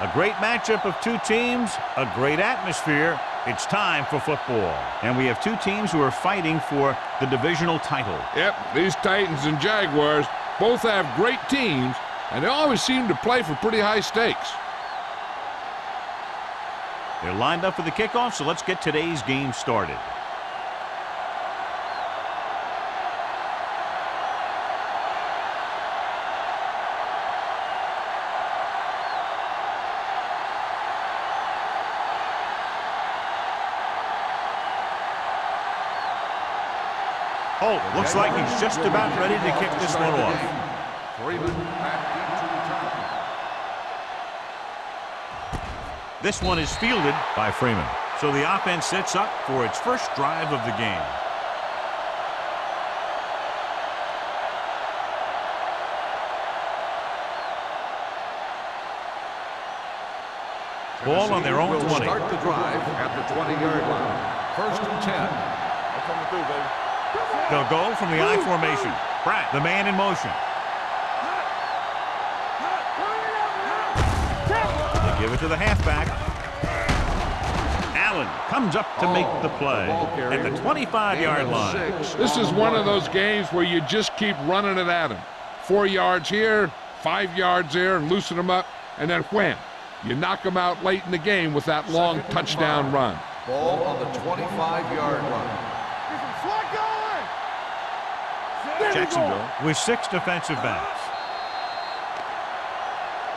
A great matchup of two teams, a great atmosphere. It's time for football. And we have two teams who are fighting for the divisional title. Yep, these Titans and Jaguars both have great teams, and they always seem to play for pretty high stakes. They're lined up for the kickoff, so let's get today's game started. Holt looks like he's just about ready to kick this one off. This one is fielded by Freeman. So the offense sets up for its first drive of the game. Ball on their own 20. Start the drive at the 20-yard line. First and 10. Coming through, baby. They'll go from the I formation. Pratt, the man in motion. They give it to the halfback. Allen comes up to make the play at the 25-yard line. This is one of those games where you just keep running it at him. 4 yards here, 5 yards there, and loosen them up, and then wham. You knock them out late in the game with that long touchdown run. Ball on the 25-yard line. Jacksonville with 6 defensive backs.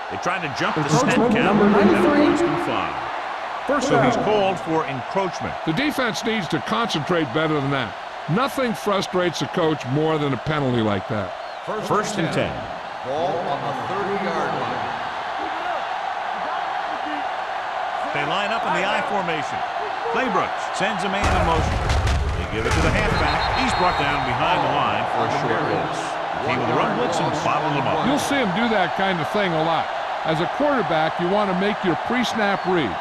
They try to jump the snap count and 5. So he's called for encroachment. The defense needs to concentrate better than that. Nothing frustrates a coach more than a penalty like that. First and 10. Ball on the 30-yard line. They line up in the I formation. Claybrooks sends a man in motion. They give it to the halfback. He's brought down behind the line for a short loss. Came with a run blitz and bottled him up. You'll see him do that kind of thing a lot. As a quarterback, you want to make your pre-snap read.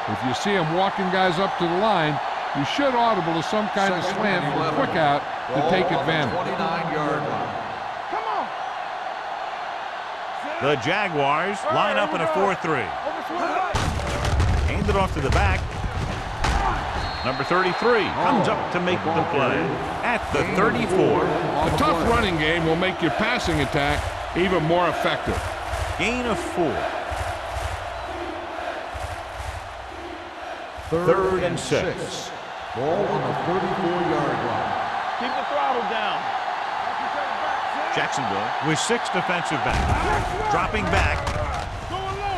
If you see him walking guys up to the line, you should audible to some kind of slant or quick out to take advantage. 29-yard line. The Jaguars line up in a 4-3. Hand it off to the back. Number 33 comes up to make the play at the 34. A tough running game will make your passing attack even more effective. Gain of 4. Third and 6. Ball on the 34-yard line. Keep the throttle down. Jacksonville with 6 defensive backs. Dropping back.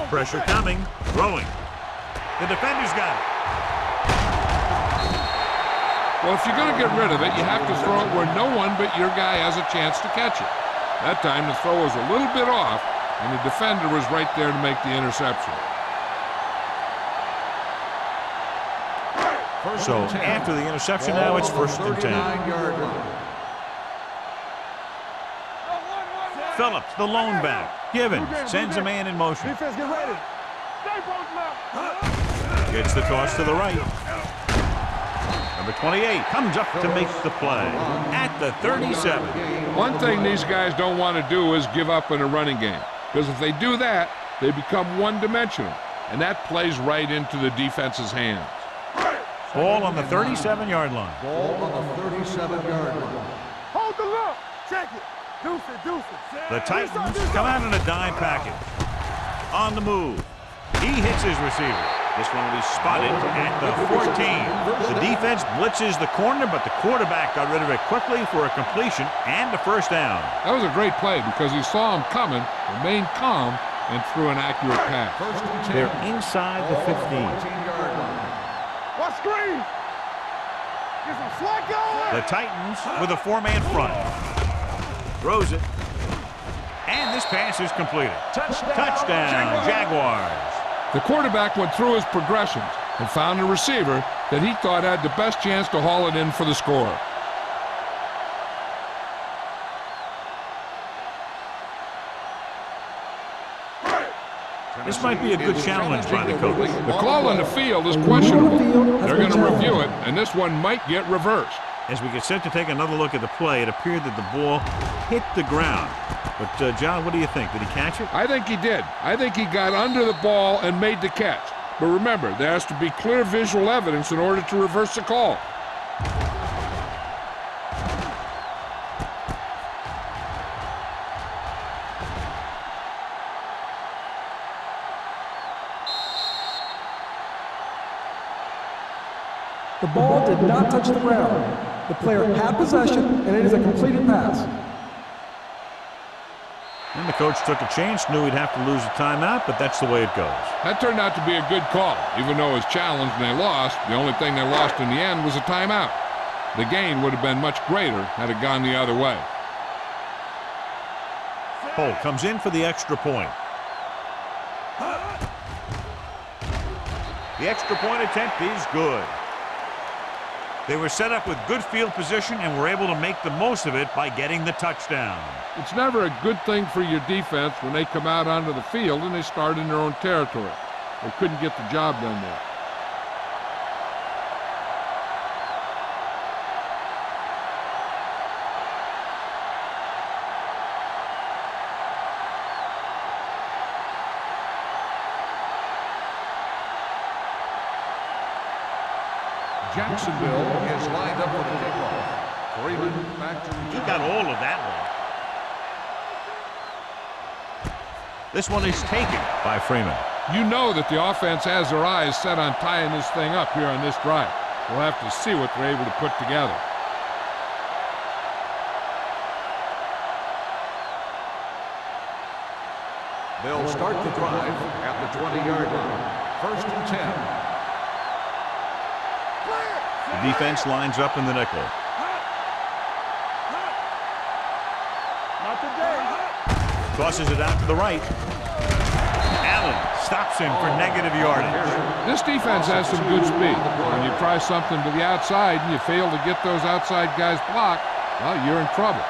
Pressure coming. Throwing. The defender's got it. Well, if you're going to get rid of it, you have to throw it where no one but your guy has a chance to catch it. That time the throw was a little bit off, and the defender was right there to make the interception. So after the interception, now it's first and 10. Phillips, the lone back. Givens sends a man in motion. Defense, get ready. Gets the toss to the right. Number 28 comes up to make the play at the 37. One thing these guys don't want to do is give up in a running game, because if they do that, they become one-dimensional, and that plays right into the defense's hands. Ball on the 37-yard line. Ball on the 37-yard line. Hold the look. Check it. Deuce it, deuce it. The Titans come out in a dime package. On the move. He hits his receiver. This one will be spotted at the 14. The defense blitzes the corner, but the quarterback got rid of it quickly for a completion and a first down. That was a great play because he saw him coming, remained calm, and threw an accurate pass. They're inside the 15. What screen? Get some slack going. The Titans with a 4-man front. Throws it. And this pass is completed. Touchdown, Jaguars. The quarterback went through his progressions and found a receiver that he thought had the best chance to haul it in for the score. This might be a good challenge by the coach. The call on the field is questionable. They're going to review it, and this one might get reversed. As we get set to take another look at the play, it appeared that the ball hit the ground. But, John, what do you think? Did he catch it? I think he did. I think he got under the ball and made the catch. But remember, there has to be clear visual evidence in order to reverse the call. The ball did not touch the ground. The player had possession, and it is a completed pass. And the coach took a chance, knew he'd have to lose a timeout, but that's the way it goes. That turned out to be a good call. Even though it was challenged and they lost, the only thing they lost in the end was a timeout. The gain would have been much greater had it gone the other way. Holt comes in for the extra point. The extra point attempt is good. They were set up with good field position and were able to make the most of it by getting the touchdown. It's never a good thing for your defense when they come out onto the field and they start in their own territory. They couldn't get the job done there. Jacksonville is lined up for the kickoff. Freeman back to He got all of that one. This one is taken by Freeman. You know that the offense has their eyes set on tying this thing up here on this drive. We'll have to see what they're able to put together. They'll start the drive at the 20-yard line. 1st and 10. The defense lines up in the nickel. Not today. Tosses it out to the right. Allen stops him for negative yardage. This defense has some good speed. When you try something to the outside and you fail to get those outside guys blocked, well, you're in trouble.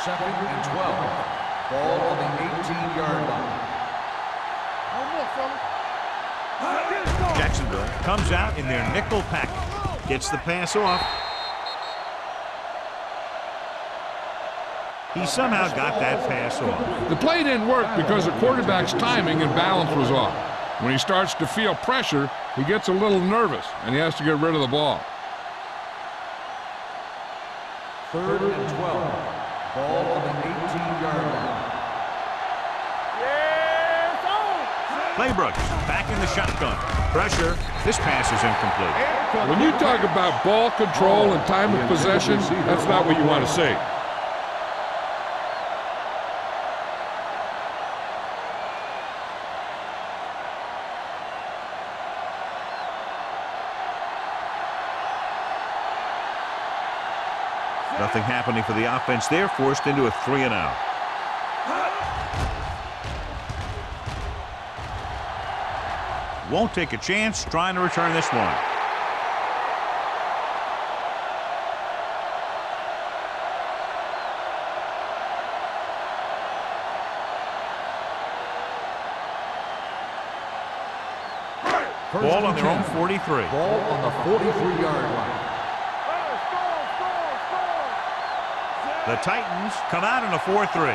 2nd and 12. Ball on the 18-yard line. No more, fella. Jacksonville comes out in their nickel package. Gets the pass off. He somehow got that pass off. The play didn't work because the quarterback's timing and balance was off. When he starts to feel pressure, he gets a little nervous, and he has to get rid of the ball. 3rd and 12. Ball on the 18-yard line. Playbrooks back in the shotgun. Pressure. This pass is incomplete. When you talk about ball control and time of possession, that's not what you want to see. Nothing happening for the offense there. Forced into a 3-and-out. Won't take a chance trying to return this one. Ball on their own 43. Ball on the 43-yard line. The Titans come out in a 4-3.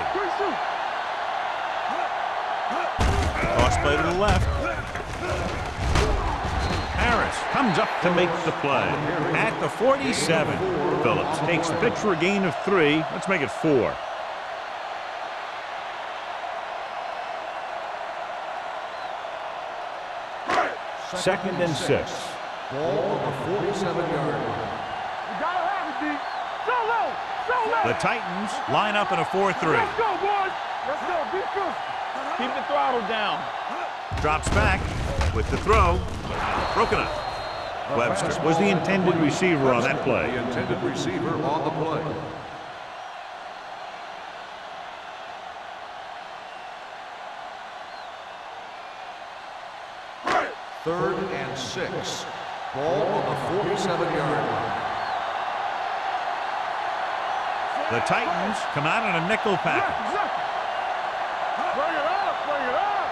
Toss play to the left. Harris comes up to make the play. At the 47, Phillips takes the pitch for a gain of 3. Let's make it 4. Second and 6. Ball on the 47-yard line. You gotta have it, D. So low. The Titans line up in a 4-3. Let's go, boys. Let's go. Be good. Keep the throttle down. Drops back with the throw. Broken up. Webster was the intended receiver on that play. The intended receiver on the play. Third and 6. Ball on the 47-yard line. The Titans come out in a nickel package. Bring it up. Bring it up.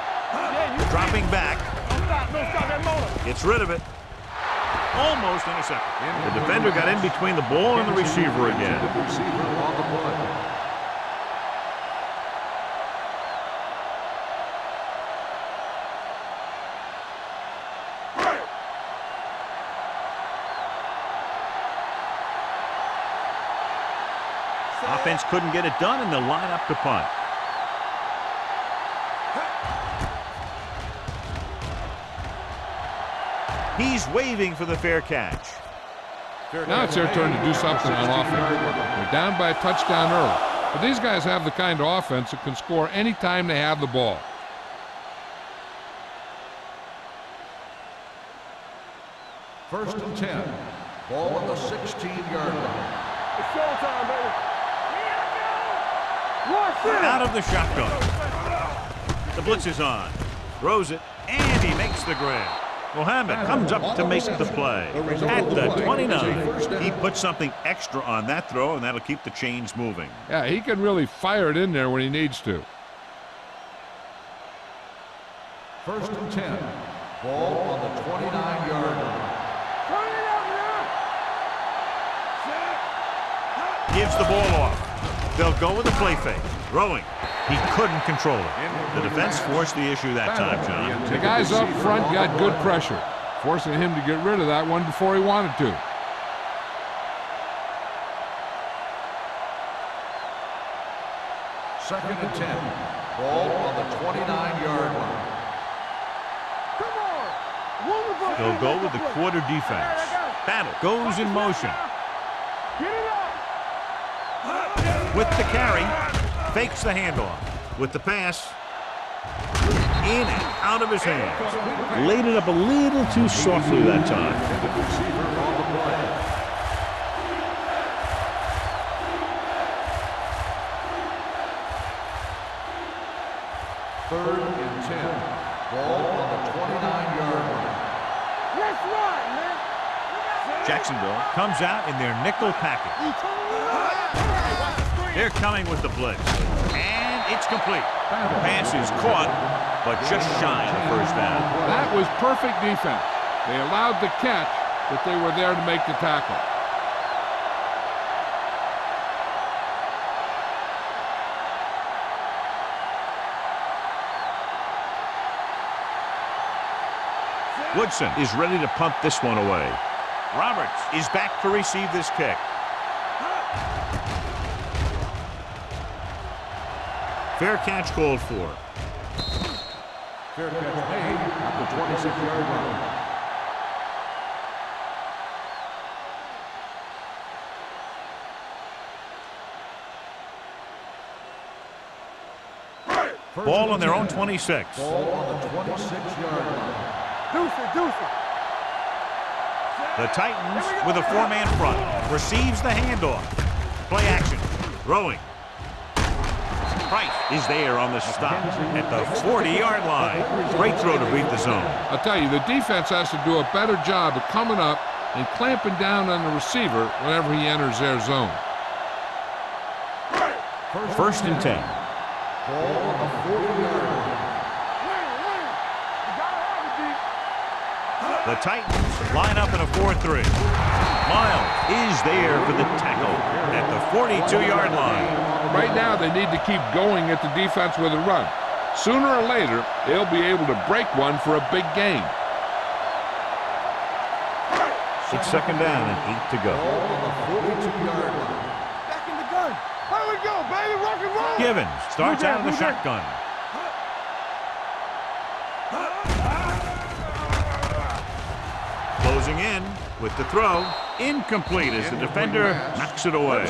Yeah, you Dropping back. don't stop that motor. Gets rid of it. Almost intercepted. The defender got in between the ball and the receiver again. Offense couldn't get it done, and they'll line up to punt. He's waving for the fair catch. Now it's their turn to do something on offense. They're down by a touchdown early. But these guys have the kind of offense that can score any time they have the ball. First and 10. Ball on the 16-yard line. It's showtime, baby. Out of the shotgun. The blitz is on. Throws it, and he makes the grab. Mohammed comes up to make the play. At the 29, he puts something extra on that throw, and that'll keep the chains moving. Yeah, he can really fire it in there when he needs to. First and 10. Ball on the 29-yard line. Gives the ball off. They'll go with a play fake. Throwing. He couldn't control it. The defense forced the issue that time, John. The guys up front got good pressure, forcing him to get rid of that one before he wanted to. Second and 10. Ball on the 29-yard line. They'll go with the quarter defense. Battle goes in motion. With the carry, fakes the handoff. With the pass, in and out of his hands. Laid it up a little too softly that time. Third and 10. Ball on the 29-yard line. Let's run, man. Jacksonville comes out in their nickel package. They're coming with the blitz. And it's complete. The pass is caught, but just shy of the first down. That was perfect defense. They allowed the catch, but they were there to make the tackle. Woodson is ready to punt this one away. Roberts is back to receive this kick. Fair catch called for. Fair catch made at the 26-yard line. Ball on their own 26. Ball on the 26-yard line. Deuce it. The Titans with a four-man front. Receives the handoff. Play action. Throwing. Price is there on the stop at the 40-yard line. Great throw to beat the zone. I'll tell you, the defense has to do a better job of coming up and clamping down on the receiver whenever he enters their zone. First and 10. Ball on the 40-yard line. The Titans line up in a 4-3. Miles is there for the tackle at the 42-yard line. Right now, they need to keep going at the defense with a run. Sooner or later, they'll be able to break one for a big gain. It's second down and 8 to go. Ball on the 42-yard line. Back in the gun. Here we go, baby. Rock and roll. Givens starts out of the shotgun. Closing in with the throw. Incomplete as the defender knocks it away.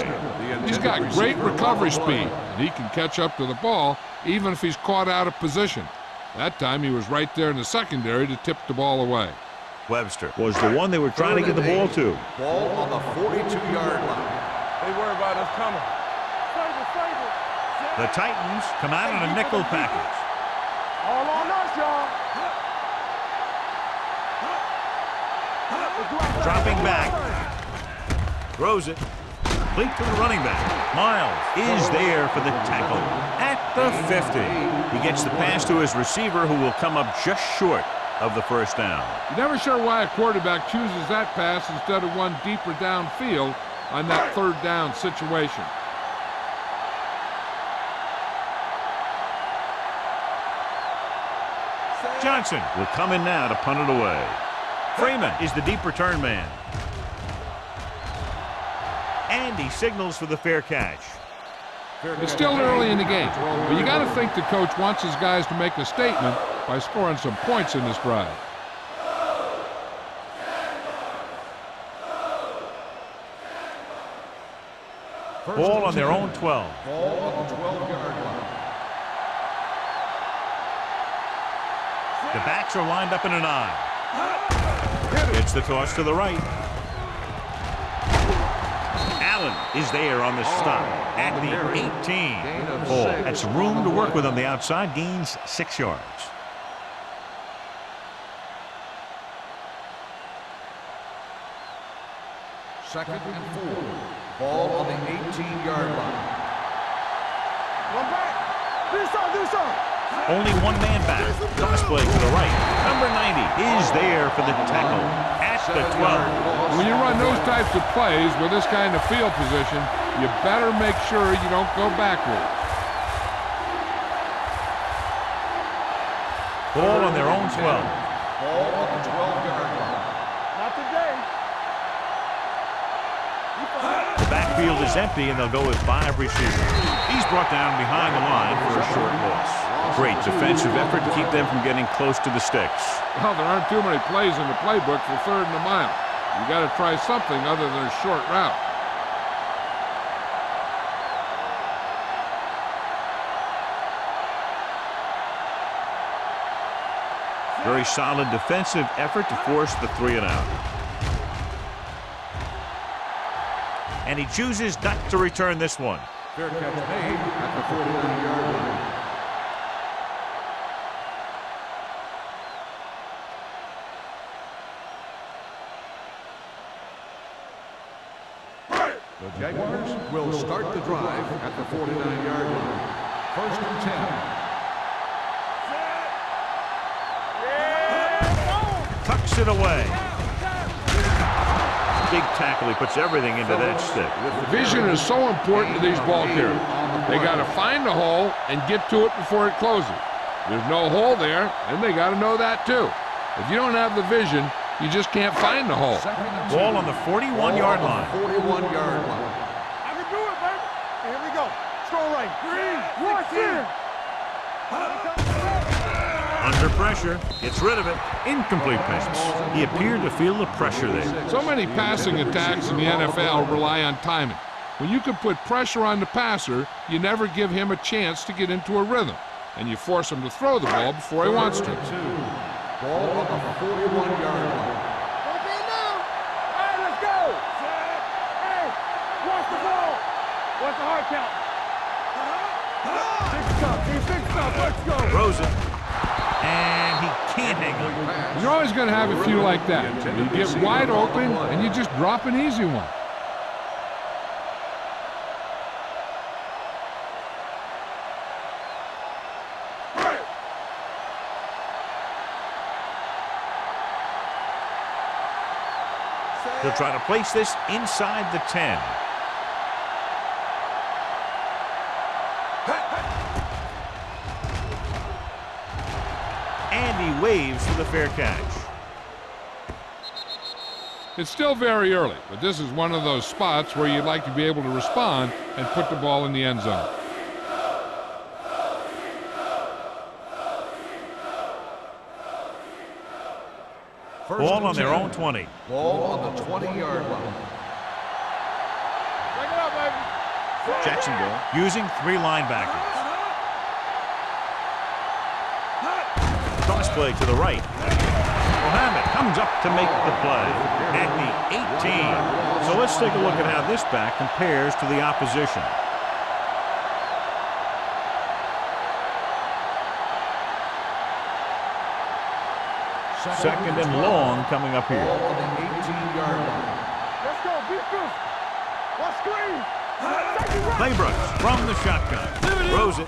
He's got great recovery speed, and he can catch up to the ball even if he's caught out of position. That time he was right there in the secondary to tip the ball away. Webster was the one they were trying to get the ball to. Ball on the 42-yard line. They worry about us coming. Save it. The Titans come out in a nickel package. All on us, y'all. Dropping back. Throws it. Complete to the running back. Miles is there for the tackle at the 50. He gets the pass to his receiver, who will come up just short. of the first down. You're never sure why a quarterback chooses that pass instead of one deeper downfield on that third down situation. Johnson will come in now to punt it away. Freeman is the deep return man. And he signals for the fair catch. It's still early in the game, but you got to think the coach wants his guys to make a statement by scoring some points in this drive. Ball on their own 12. Ball on the 12-yard line. The backs are lined up in an I. It's the toss to the right. Allen is there on the stop at the 18. Ball. That's room to work with on the outside. Gains 6 yards. Second and 4. Ball on the 18-yard line. One back. Do something. Only one man back. Toss play to the right. Number 90 is there for the tackle at the 12. When you run those types of plays with this kind of field position, you better make sure you don't go backward. Ball on their own 12. Ball on the 12-yard line. Not today. The backfield is empty, and they'll go with 5 receivers. He's brought down behind the line for a short loss. Great defensive effort to keep them from getting close to the sticks. Well, there aren't too many plays in the playbook for 3rd and a mile. You got to try something other than a short route. Very solid defensive effort to force the 3 and out. And he chooses not to return this one. Fair catch made at the 49-yard line. The Jaguars will start the drive at the 49-yard line. 1st and 10. Tucks it away. Big tackle. He puts everything into that stick. Vision is so important to these ball carriers. They got to find the hole and get to it before it closes. There's no hole there, and they got to know that too. If you don't have the vision, you just can't find the hole. Ball on the 41-yard line. 41-yard line. I can do it, baby. Here we go. Strong right. 3, watch in. Under pressure, gets rid of it. Incomplete pass. He appeared to feel the pressure there. So many passing attacks in the NFL rely on timing. When you can put pressure on the passer, you never give him a chance to get into a rhythm, and you force him to throw the ball before he wants to. Ball on the 41-yard line. All right, let's go. Hey, watch the ball. Watch the hard count. Big stop. Let's go. Throws it. And he can't hang on. You're always going to have a few like that. You get wide open, and you just drop an easy one. He'll try to place this inside the 10. And he waves for the fair catch. It's still very early, but this is one of those spots where you'd like to be able to respond and put the ball in the end zone. Ball on their own 20. Ball on the 20-yard line. Bring it up, baby. Jacksonville using 3 linebackers. Toss play to the right. Mohammed comes up to make the play at the 18. So let's take a look at how this back compares to the opposition. Second and long coming up here. Ball on the 18-yard line. Let's go. Be good. Watch screen. Claybrook from the shotgun. Throws it.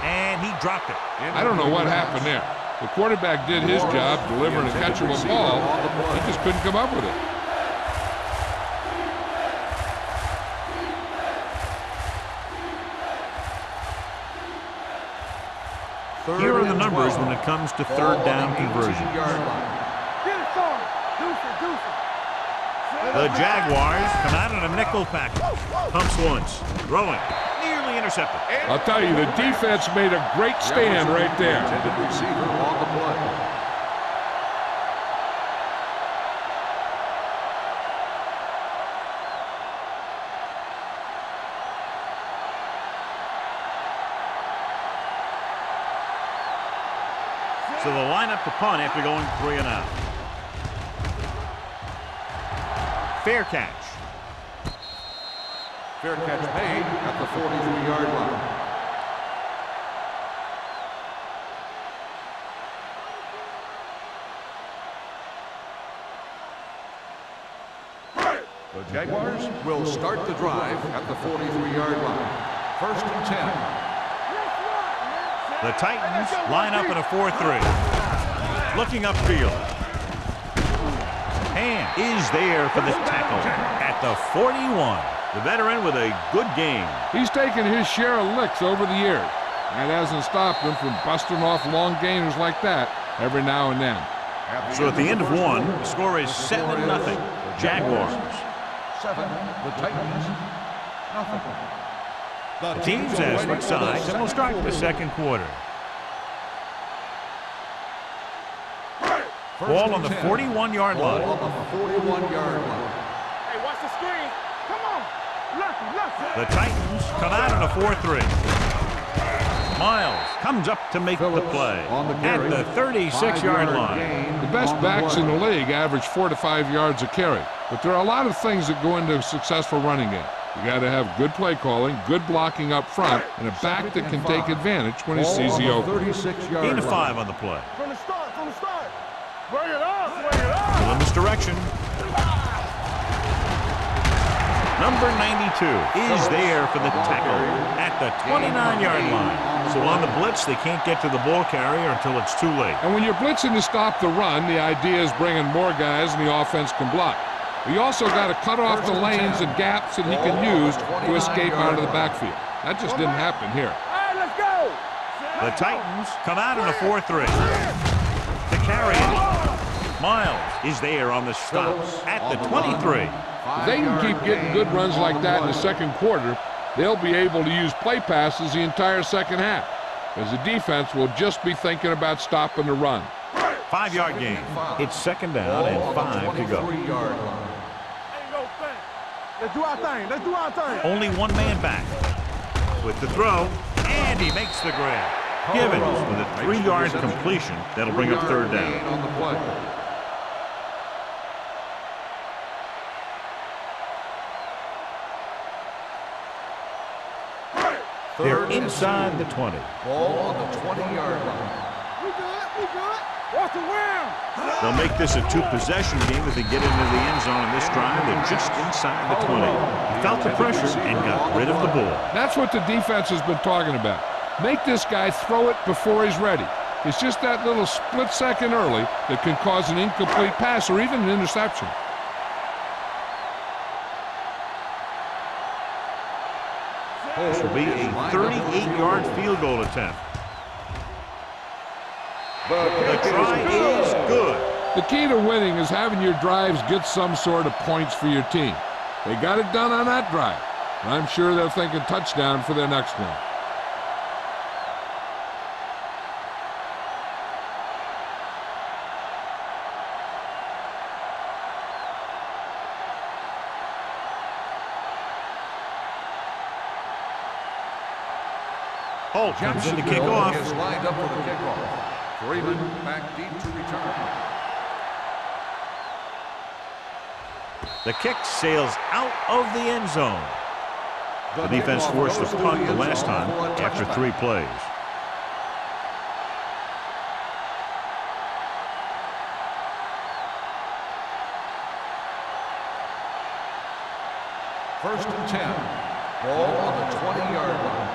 And he dropped it. I don't know what happened there. The quarterback did his job, delivering a catchable ball. He just couldn't come up with it. Here are the numbers when it comes to third down conversions. The Jaguars come out in a nickel package. Pumps once, throwing, nearly intercepted. I'll tell you, the defense made a great stand right there. Receiver on the play. So the lineup to punt after going 3 and out. Fair catch. Fair catch made at the 43-yard line. The Jaguars will start the drive at the 43-yard line. 1st and 10. The Titans line up in a 4-3. Looking upfield. Hand is there for the tackle at the 41. The veteran with a good game. He's taken his share of licks over the years. That hasn't stopped him from busting off long gainers like that every now and then. So at the end of one, the score is 7-0. Jaguars. 7, the Titans, nothing. The teams have switched sides and will start the second quarter. Ball on the 41-yard line. Ball on the 41-yard line. Hey, watch the screen. Come on. Lucky. The Titans come out in a 4-3. Miles comes up to make the play at the 36-yard line. The best backs in the league average 4 to 5 yards a carry, but there are a lot of things that go into a successful running game. You got to have good play calling, good blocking up front, and a back that can take advantage when he sees the open. 36-yard 8-5 on the play. From the start. Bring it up. Pull in this direction. Number 92 is there for the tackle at the 29-yard line. So on the blitz, they can't get to the ball carrier until it's too late. And when you're blitzing to stop the run, the idea is bringing more guys and the offense can block. But you also got to cut off the lanes and gaps that he can use to escape out of the backfield. That just didn't happen here. All right, let's go. The Titans come out in a 4-3. To carry it. Miles is there on the stop at the 23. If they can keep getting good runs like that in the second quarter, they'll be able to use play passes the entire second half, because the defense will just be thinking about stopping the run. 5-yard gain. It's second down and 5 to go. Ain't no thing. Let's do our thing. Only one man back. With the throw, and he makes the grab. Givens with a 3-yard completion. That'll bring up third down. On the play. They're inside the 20. Ball on the 20-yard line. We good. Watch the rim. They'll make this a 2-possession game if they get into the end zone in this drive. They're just inside the 20. He felt the pressure and got rid of the ball. That's what the defense has been talking about. Make this guy throw it before he's ready. It's just that little split second early that can cause an incomplete pass or even an interception. This will be a 38-yard field goal attempt. The try is good. The key to winning is having your drives get some sort of points for your team. They got it done on that drive, and I'm sure they're thinking touchdown for their next one. Holt comes in to kick off. Is lined up for the kickoff. Freeman back deep to return. The kick sails out of the end zone. The defense forced a punt the last time after 3 plays. First and 10. Ball on the 20-yard line.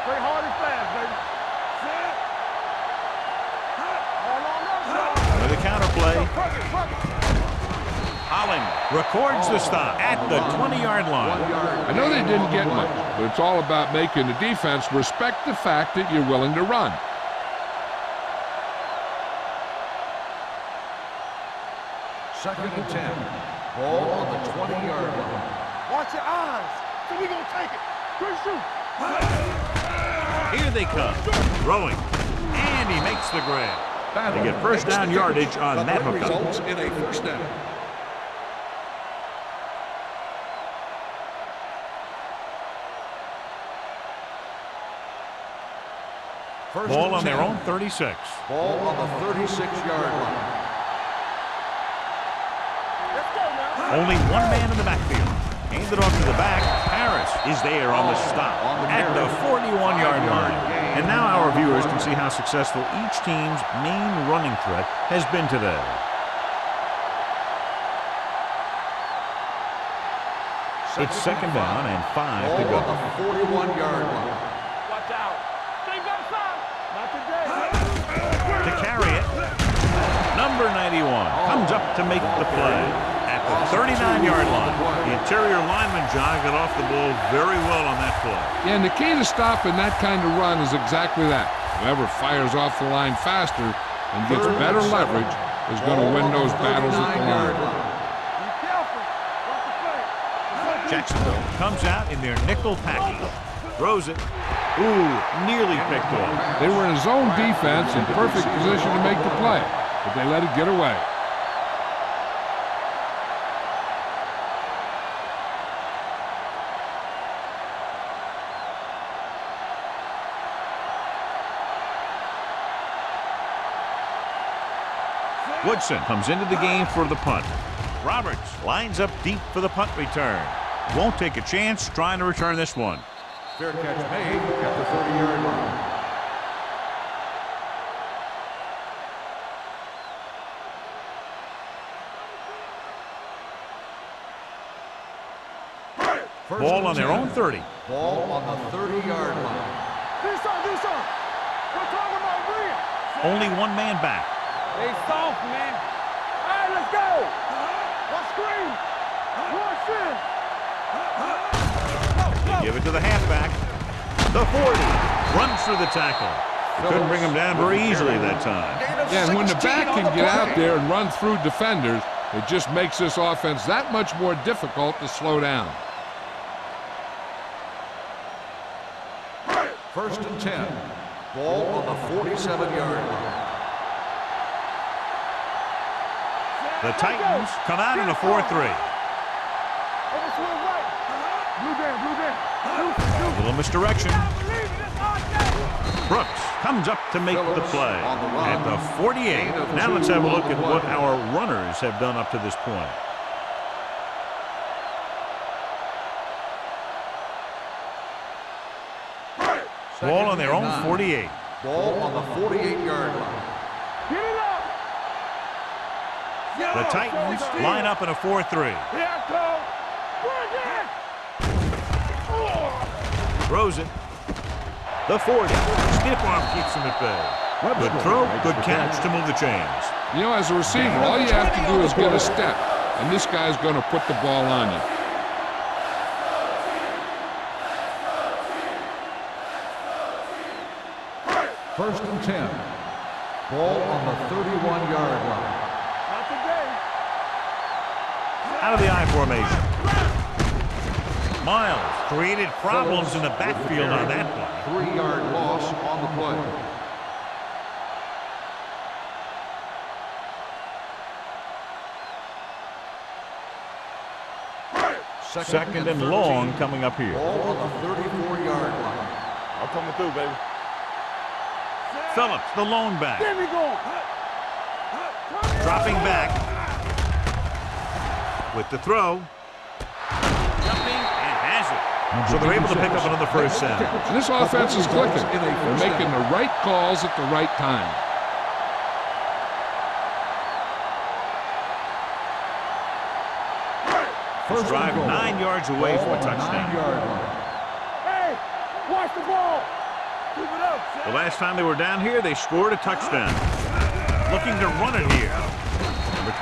Play hard and fast, baby. play. Holland records the stop at the 20-yard line. I know they didn't get much, but it's all about making the defense respect the fact that you're willing to run. Second and 10. Ball on the 20-yard line. Watch your eyes. So we gonna take it. Good shoot. Here they come. Throwing. And he makes the grab. They get first down yardage on that hookup. Results in a first down. Ball on their own 36. Ball on the 36-yard line. Let's go now. Only one man in the backfield. Handed off to the back. Harris is there on the stop at the 41-yard line. And now our viewers can see how successful each team's main running threat has been today. It's second down and 5 to go. Ball on the 41-yard line. Watch out. Stay back side. Not today. To carry it, number 91 comes up to make the play at the 39-yard line. The interior lineman, John, got off the ball very well on that play. Yeah, and the key to stopping that kind of run is exactly that. Whoever fires off the line faster and gets better leverage is going to win those battles at the line. Be careful. Watch the play. Jacksonville comes out in their nickel package. Throws it. Ooh, nearly picked off. They were in zone defense in perfect position to make the play, but they let it get away. Woodson comes into the game for the punt. Roberts lines up deep for the punt return. Won't take a chance trying to return this one. Fair catch made at the 30-yard line. Ball on their own 30. Ball on the 30-yard line. Do something. We're talking about real. Only one man back. They soft, man. All right, let's go. One screen. One sin. They give it to the halfback. The 40 runs through the tackle. They couldn't bring him down very easily that time. Yeah, and when the back can get out there and run through defenders, it just makes this offense that much more difficult to slow down. First and 10. Ball on the 47-yard line. The Titans come out in a 4-3. Over swing right. Blue down. A little misdirection. Brooks comes up to make the play at the 48. Now let's have a look at what our runners have done up to this point. Ball on their own 48. Ball on the 48-yard line. Get it up. The Titans line up in a 4-3. Here I come. Throws it. The 40. Stiff arm keeps him at bay. Good throw, good catch to move the chains. You know, as a receiver, all you have to do is get a step, and this guy's going to put the ball on you. First and 10. Ball on the 31-yard line. Not today. Out of the I formation. Miles created problems in the backfield on that play. 3-yard loss on the play. Second and long coming up here. Ball on the 34-yard line. I'm coming through, baby. Phillips, the lone back. Get me going. Dropping back. With the throw. Jumping and has it. So they're able to pick up another first down. And this offense is clicking. They're making the right calls at the right time. First drive 9 yards away from a touchdown. 9-yard line. Hey, watch the ball. Keep it up. The last time they were down here, they scored a touchdown. Looking to run it here.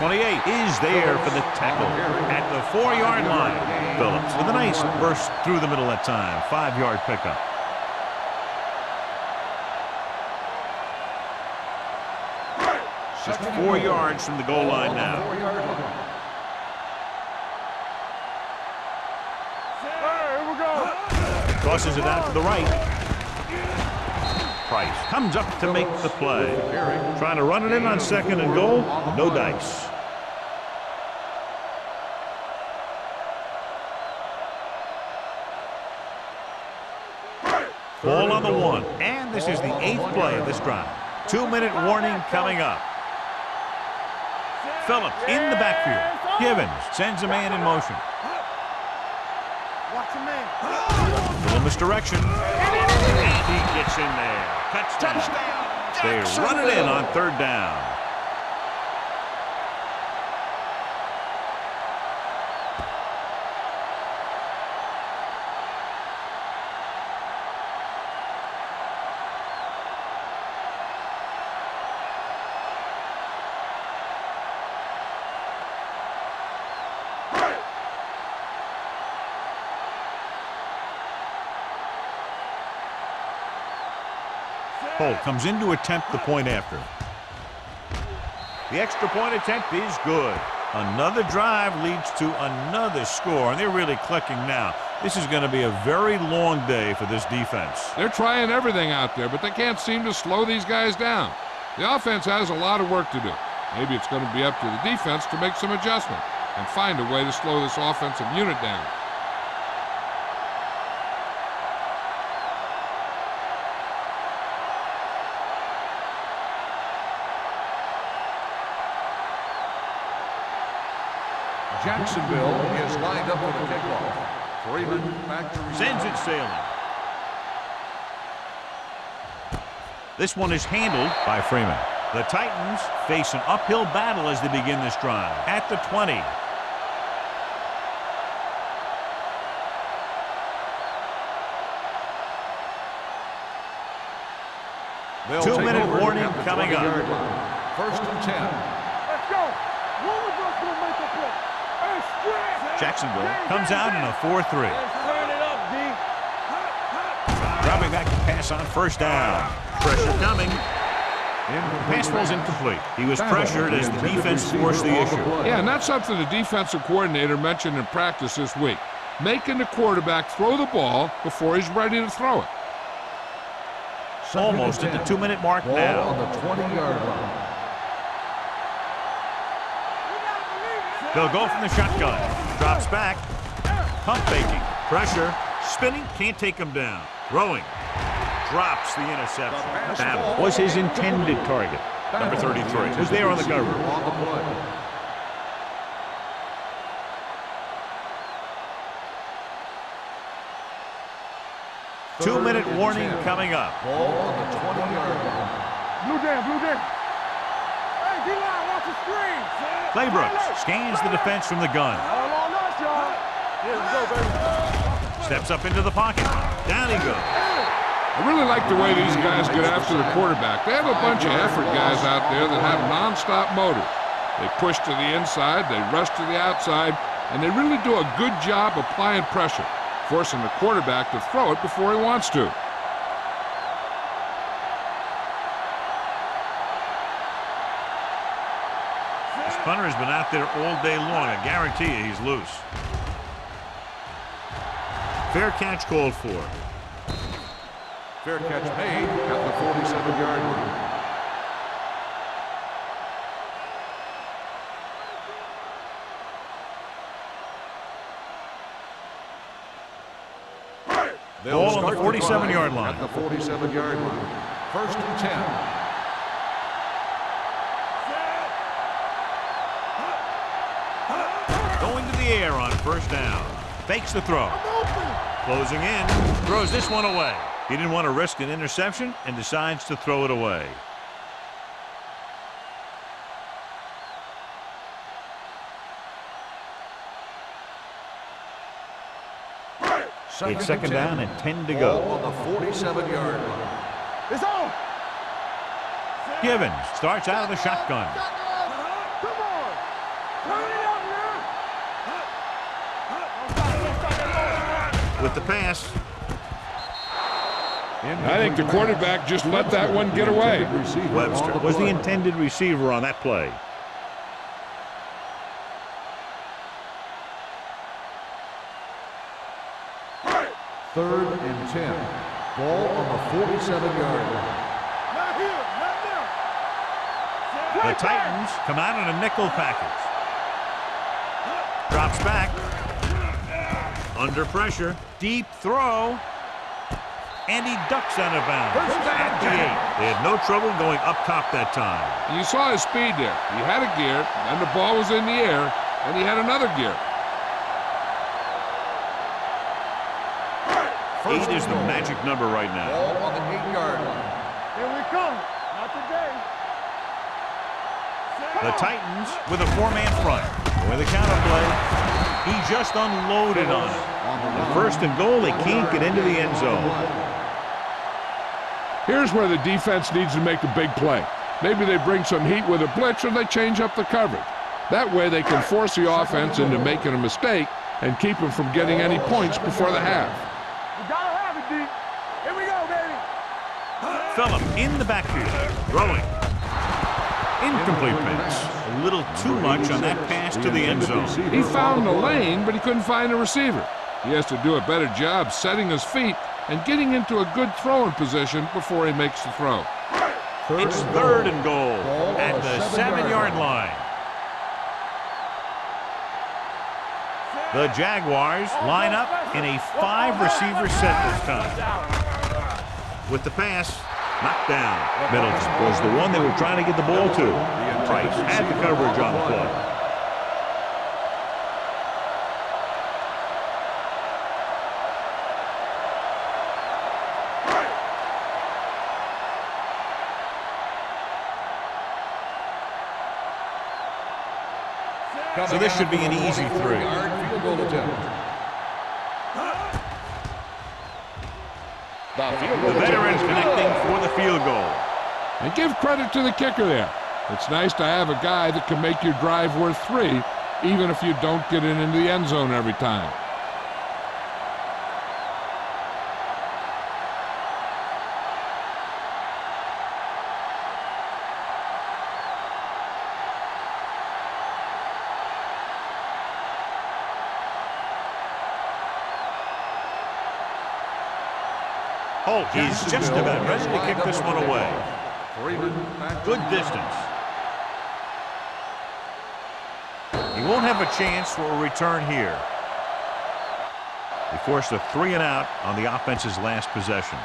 28 is there for the tackle at the 4-yard line. Phillips with a nice burst through the middle that time. 5-yard pickup. Just 4 yards from the goal line now. Here we go. Tosses it out to the right. Price comes up to make the play. Trying to run it in on 2nd and goal. No dice. Ball on the 1. And this is the 8th play of this drive. 2-minute warning coming up. Phillips in the backfield. Givens sends a man in motion. Watch your man. Little misdirection. And he gets in there. Touchdown. They run it in on 3rd down. Holt comes in to attempt the point after. The extra point attempt is good. Another drive leads to another score, and they're really clicking now. This is going to be a very long day for this defense. They're trying everything out there, but they can't seem to slow these guys down. The offense has a lot of work to do. Maybe it's going to be up to the defense to make some adjustment and find a way to slow this offensive unit down. Jacksonville is lined up for the kickoff. Freeman back to receive. Sends it sailing. This one is handled by Freeman. The Titans face an uphill battle as they begin this drive at the 20. They'll 2-minute warning at the coming up. 20-yard line. 1st and 10. Let's go. One of us will make a play. Hey, stretch. Jacksonville comes out in a 4-3. Turn it up, D. Dropping back to pass on 1st down. Pressure coming. Pass falls incomplete. He was pressured as the defense forced the issue. Yeah, and that's something the defensive coordinator mentioned in practice this week. Making the quarterback throw the ball before he's ready to throw it. Almost at the 2-minute mark Ball now. on the 20-yard line. They'll go from the shotgun. Drops back. Pump faking. Pressure. Spinning. Can't take him down. Throwing. Drops the interception. That was his intended target. Number 33 was there on the cover. On the play. Two-minute warning coming up. Ball on the 20-yard line. Blue down, blue down. Hey, D-line, watch the screen. Claybrooks scans the defense from the gun. All on us, y'all. Here we go, baby. Steps up into the pocket. Down he goes. I really like the way these guys get after the quarterback. They have a bunch of effort guys out there that have nonstop motors. They push to the inside, they rush to the outside, and they really do a good job applying pressure, forcing the quarterback to throw it before he wants to. This punter has been out there all day long. I guarantee you he's loose. Fair catch called for. Fair catch made at the 47-yard line. Ball on the 47-yard line. At the 47-yard line. 1st and 10. Going to the air on 1st down. Fakes the throw. Closing in. Throws this one away. He didn't want to risk an interception and decides to throw it away. It's 2nd down and 10 to go. Ball on the 47-yard line. It's on. Givens starts out of the shotgun. Come on. with the pass. I think the quarterback just let that one get away. Webster was the intended receiver on that play. Third and 10. Ball on the 47-yard line. Not here, not now. The Titans come out in a nickel package. Drops back. Under pressure. Deep throw. And he ducks out of bounds at the 8. They had no trouble going up top that time. You saw his speed there. He had a gear, and the ball was in the air, and he had another gear. 8 is the magic number right now. Ball on the 8-yard line. Here we come. Not today. The Titans with a 4-man front. With a counter play, he just unloaded on it. The first and goal, they can't get into the end zone. Here's where the defense needs to make a big play. Maybe they bring some heat with a blitz, or they change up the coverage. That way they can force the offense into making a mistake and keep them from getting any points before the half. We gotta have it, D. Here we go, baby. Phillip in the backfield, throwing. Incomplete pass. A little too much on that pass to the end zone. He found the lane, but he couldn't find a receiver. He has to do a better job setting his feet and getting into a good throwing position before he makes the throw. It's third and goal at the 7-yard line. The Jaguars line up in a 5-receiver set this time. With the pass, knocked down. Middleton was the one they were trying to get the ball to. Price had the coverage on the play. So this should be an easy 3. Field goal attempt. The veterans connecting for the field goal. And give credit to the kicker there. It's nice to have a guy that can make your drive worth 3, even if you don't get it into the end zone every time. Holt is just about ready to kick this one away. Good distance. He won't have a chance for a return here. He forced a 3 and out on the offense's last possession.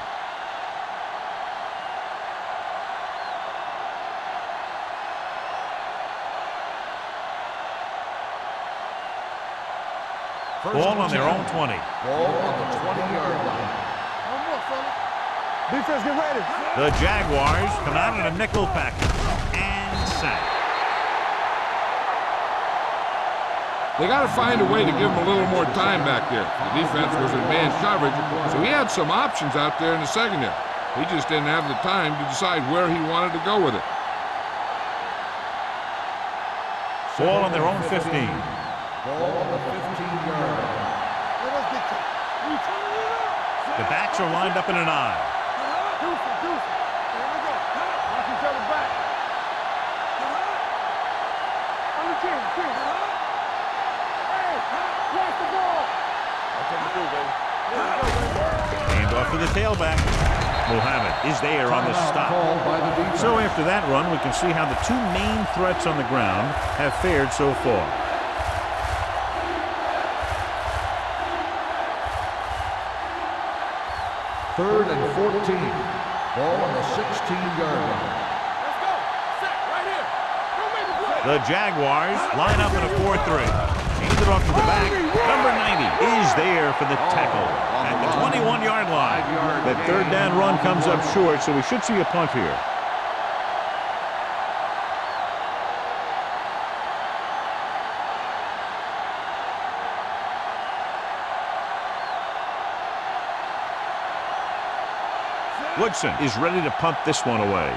Ball on their own 20. Ball on the 20-yard line. Defense, get ready. The Jaguars come out in a nickel package and sack. They got to find a way to give him a little more time back there. The defense was in man coverage, so he had some options out there in the secondary. He just didn't have the time to decide where he wanted to go with it. Ball on their own 15. Ball on the 15-yard line. The backs are lined up in an eye. Here we go. Watch each other back. On the chin. Hey, watch the ball. I'll take it through, baby. Here we go, baby. Hand off to the tailback. Muhammad is there on the stop. So after that run, we can see how the 2 main threats on the ground have fared so far. Third and 14. Ball on the 16-yard line. Let's go. Set right here. Don't make a play. The Jaguars line up in a 4-3. Hand it off to the back. Number 90 is there for the tackle at the 21-yard line. That third down run comes up short, so we should see a punt here. Woodson is ready to punt this one away.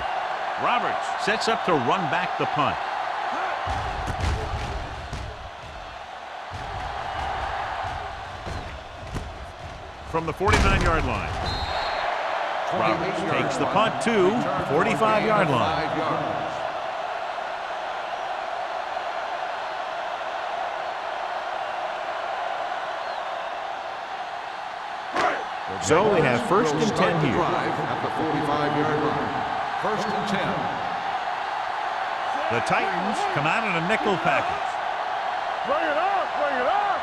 Roberts sets up to run back the punt. from the 49-yard line. Roberts takes the punt to 45-yard line. So they have first and 10 here. At the 45-yard line. First and 10. The Titans come out in a nickel package. Bring it up, bring it up.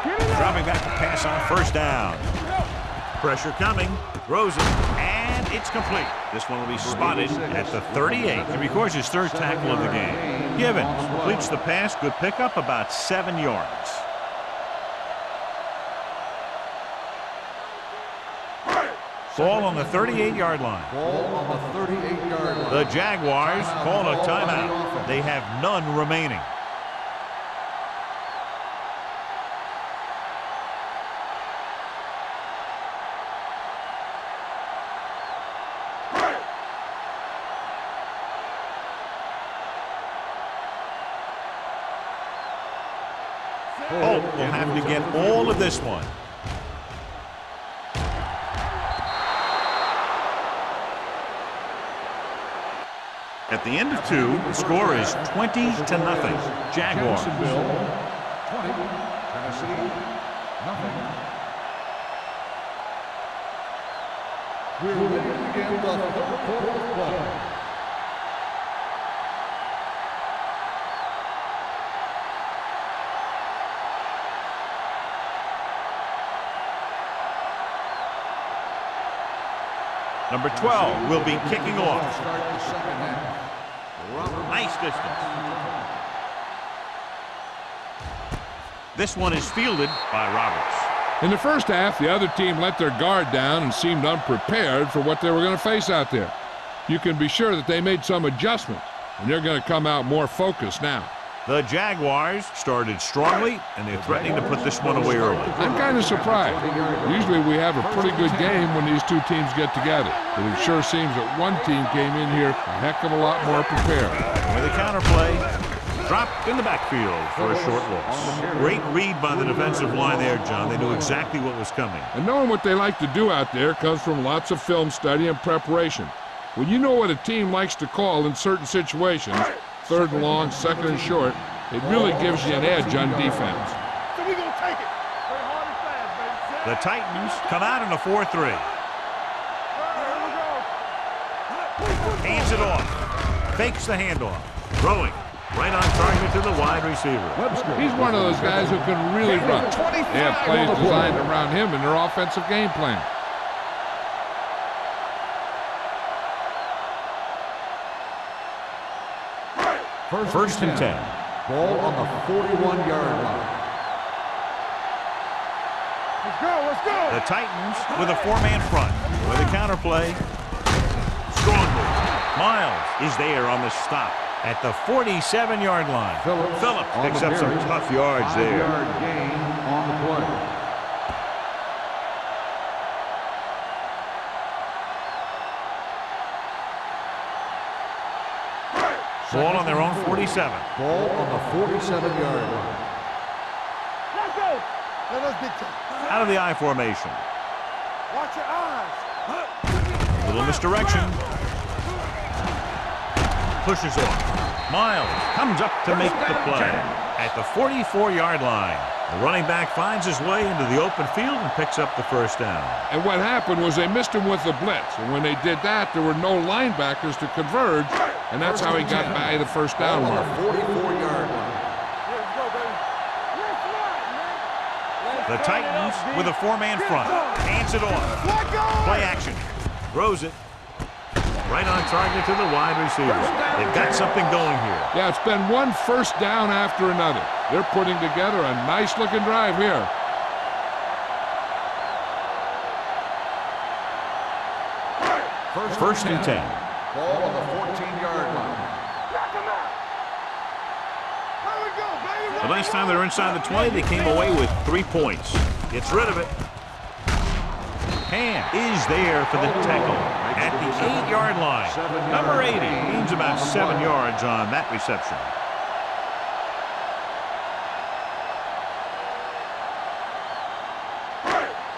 Get it up. Dropping back to pass on first down. Pressure coming. Throws it, and it's complete. This one will be spotted at the 38. He records his third tackle of the game. Givens completes the pass. Good pickup, about 7 yards. Ball on the 38-yard line. Ball on the 38-yard line. The Jaguars call a timeout. They have none remaining. Holt will have to get all of this one. At the end of 2, the score is 20-0. Jaguars. 20, Tennessee, nothing. We're ready to begin the third quarter of play. Number 12 will be kicking off. Start the second half. Nice distance. This one is fielded by Roberts. In the first half, the other team let their guard down and seemed unprepared for what they were going to face out there. You can be sure that they made some adjustments, and they're going to come out more focused now. The Jaguars started strongly, and they're threatening to put this one away early. I'm kind of surprised. Usually we have a pretty good game when these two teams get together, but it sure seems that one team came in here a heck of a lot more prepared. With a counterplay, dropped in the backfield for a short loss. Great read by the defensive line there, John. They knew exactly what was coming. And knowing what they like to do out there comes from lots of film study and preparation. When you know what a team likes to call in certain situations, third and long, second and short, it really gives you an edge on defense. So we gonna take it. Play hard and fast, baby. The Titans come out in a 4-3. Hands it off. Fakes the handoff. Throwing. Right on target to the wide receiver. He's one of those guys who can really run. They have plays designed around him in their offensive game plan. First and 10. Ball on the 41-yard line. Let's go, let's go. The Titans with a 4-man front. With a counterplay. Strong move. Miles is there on the stop at the 47-yard line. Phillips picks up some tough yards there. 5-yard gain on the play. Ball on their own 47. Ball on the 47-yard line. Let's go. Let us get to. Out of the I formation. Watch your eyes. Little misdirection. Pushes off. Miles comes up to make the play at the 44-yard line. The running back finds his way into the open field and picks up the first down. And what happened was they missed him with the blitz. And when they did that, there were no linebackers to converge. And that's how he got by the first down mark. 44-yard line. Let's go, baby. Let's ride, man. The Titans with a 4-man front. Hands it off. Play action. Throws it. Right on target to the wide receiver. They've got something going here. Yeah, it's been one first down after another. They're putting together a nice-looking drive here. First and 10. Ball on the 14-yard line. The last time they were inside the 20, they came away with 3 points. Gets rid of it. Ham is there for the tackle at the 8-yard line. Number 80 means about 7 yards on that reception.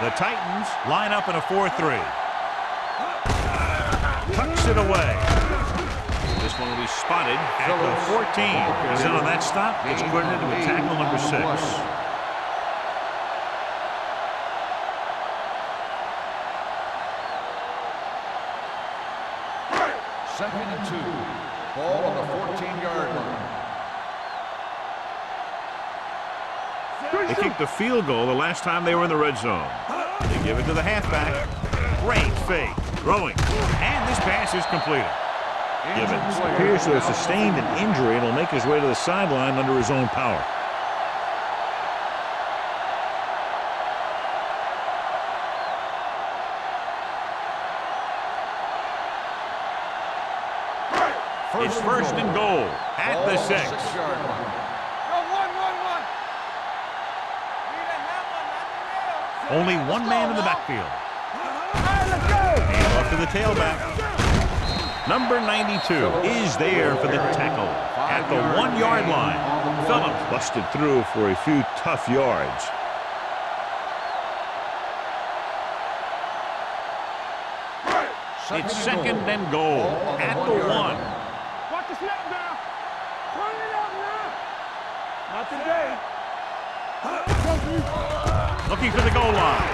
The Titans line up in a 4-3. Tucks it away. This one will be spotted at the 14. He's in on that stop. Gets credited with tackle number 6. Second and 2. Ball on the 14-yard line. They kicked a field goal the last time they were in the red zone. They give it to the halfback. Great fake. Throwing. And this pass is completed. Gibbons appears to have sustained an injury and will make his way to the sideline under his own power. It's first and goal at the 6. Only one man in the backfield. And off to the tailback. Number 92 is there for the tackle at the 1-yard line. Phillips busted through for a few tough yards. It's second and goal at the 1. Watch the snap now. Turn it up now. Not today. Looking for the goal line.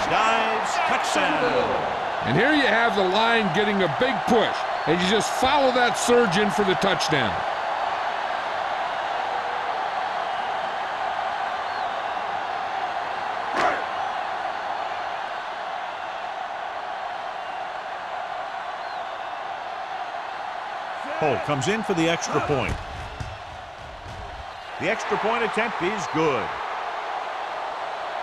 Dives, touchdown. And here you have the line getting a big push, and you just follow that surge in for the touchdown. Holt comes in for the extra point. The extra point attempt is good.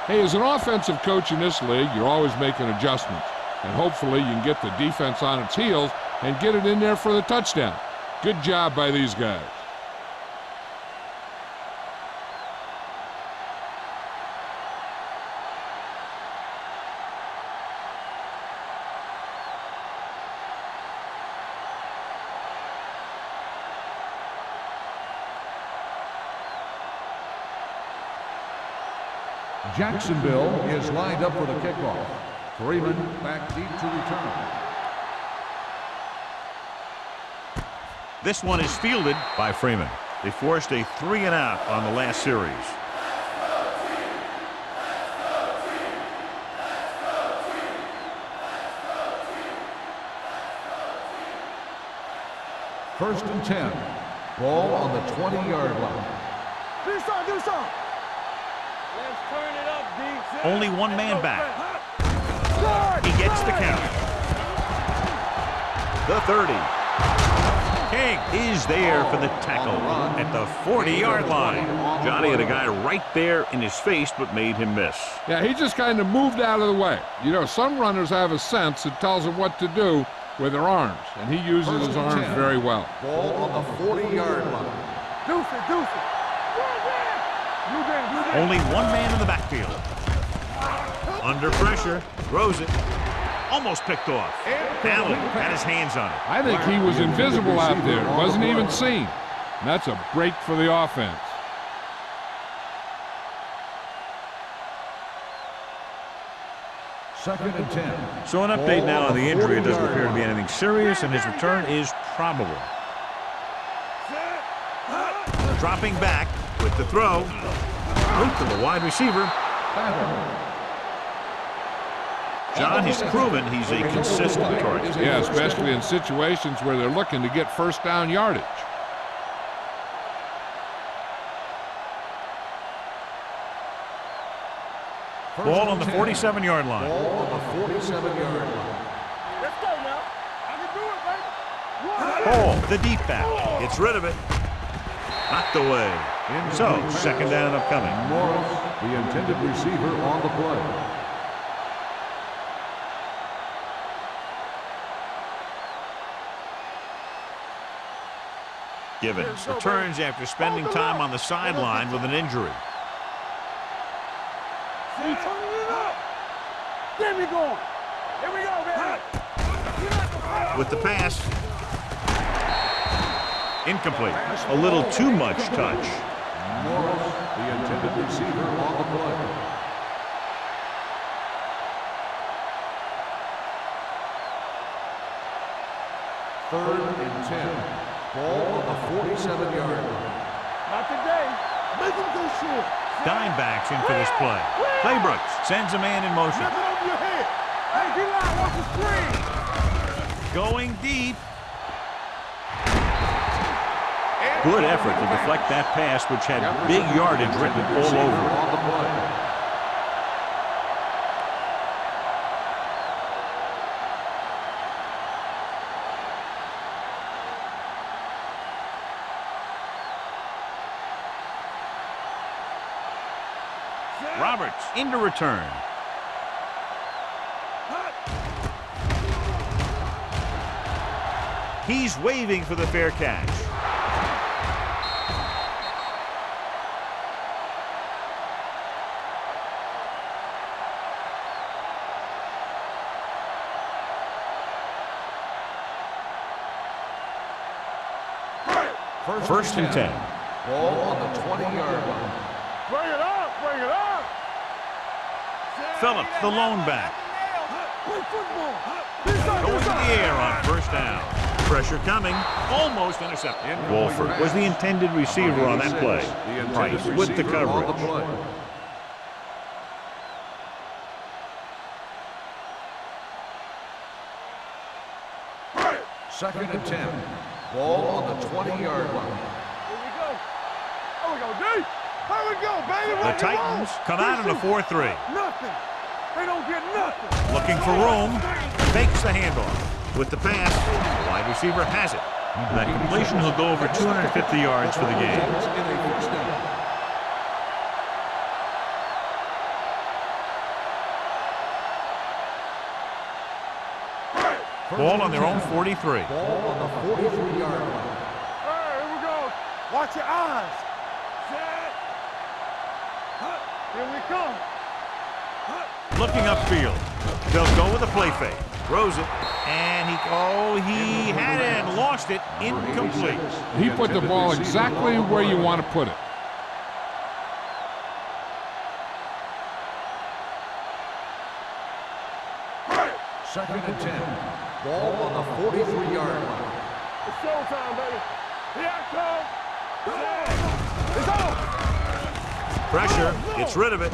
Hey, as an offensive coach in this league, you're always making adjustments. And hopefully you can get the defense on its heels and get it in there for the touchdown. Good job by these guys. Jacksonville is lined up for the kickoff. Freeman back deep to return. This one is fielded by Freeman. They forced a 3-and-out on the last series. First and 10. Ball on the 20-yard line. Do something. Let's turn it up, D. Only one man back. He gets the count. The 30. King is there for the tackle at the 40-yard line. Johnny had a guy right there in his face, but made him miss. Yeah, he just kind of moved out of the way. You know, some runners have a sense that tells them what to do with their arms, and he uses his arms very well. Ball on the 40-yard line. Deuce it. Only one man in the backfield. Under pressure, throws it. Almost picked off. Allen had his hands on it. I think he was invisible out there. Wasn't even seen. And that's a break for the offense. Second and 10. So an update now on the injury. It doesn't appear to be anything serious, and his return is probable. Dropping back with the throw. Out to the wide receiver. John has proven he's a consistent target. Yeah, especially in situations where they're looking to get first down yardage. Ball on the 47-yard line. Ball on the 47-yard line. Let's go now. I can do it, baby. Ball, the deep back. Gets rid of it. Knocked away. So, second down upcoming. Morris, the intended receiver on the play. Gibbons returns after spending time on the sideline with an injury. See, turn it up. Get me going. Here we go, baby. With the pass. Incomplete. A little too much touch. Morris, the intended receiver on the play. 3rd and 10. Ball on the 47-yard line. Not today. Make him go short. Dime backs in for this play. Claybrooks sends a man in motion. Nothing over your head. Hey, D-line, watch the screen. Going deep. Good effort to deflect that pass, which had big yardage written all over it. On the play. Roberts into return. He's waving for the fair catch. First and 10. Ball on the 20-yard line. Bring it up, bring it up. Phillips, the lone back. Play football. Going to the air on first down. Pressure coming. Almost intercepted. Wolford was the intended receiver on that play. Price with the coverage. Second and 10. Ball on the 20-yard line. Here we go. Here we go, D. Here we go, baby. The Titans come out in a 4-3. Nothing. They don't get nothing. Looking for room. Fakes the handoff. With the pass, the wide receiver has it. That completion will go over 250 yards for the game. Ball on their own 43. Ball on the 43-yard line. Here we go. Watch your eyes. Set. Here we come. Looking upfield. They'll go with a play fake. Throws it. And he had it and lost it. Incomplete. He put the ball exactly where you want to put it. Second and 10. Ball on the 43-yard line. It's showtime, baby. Here I come. It's on. Pressure. Gets rid of it.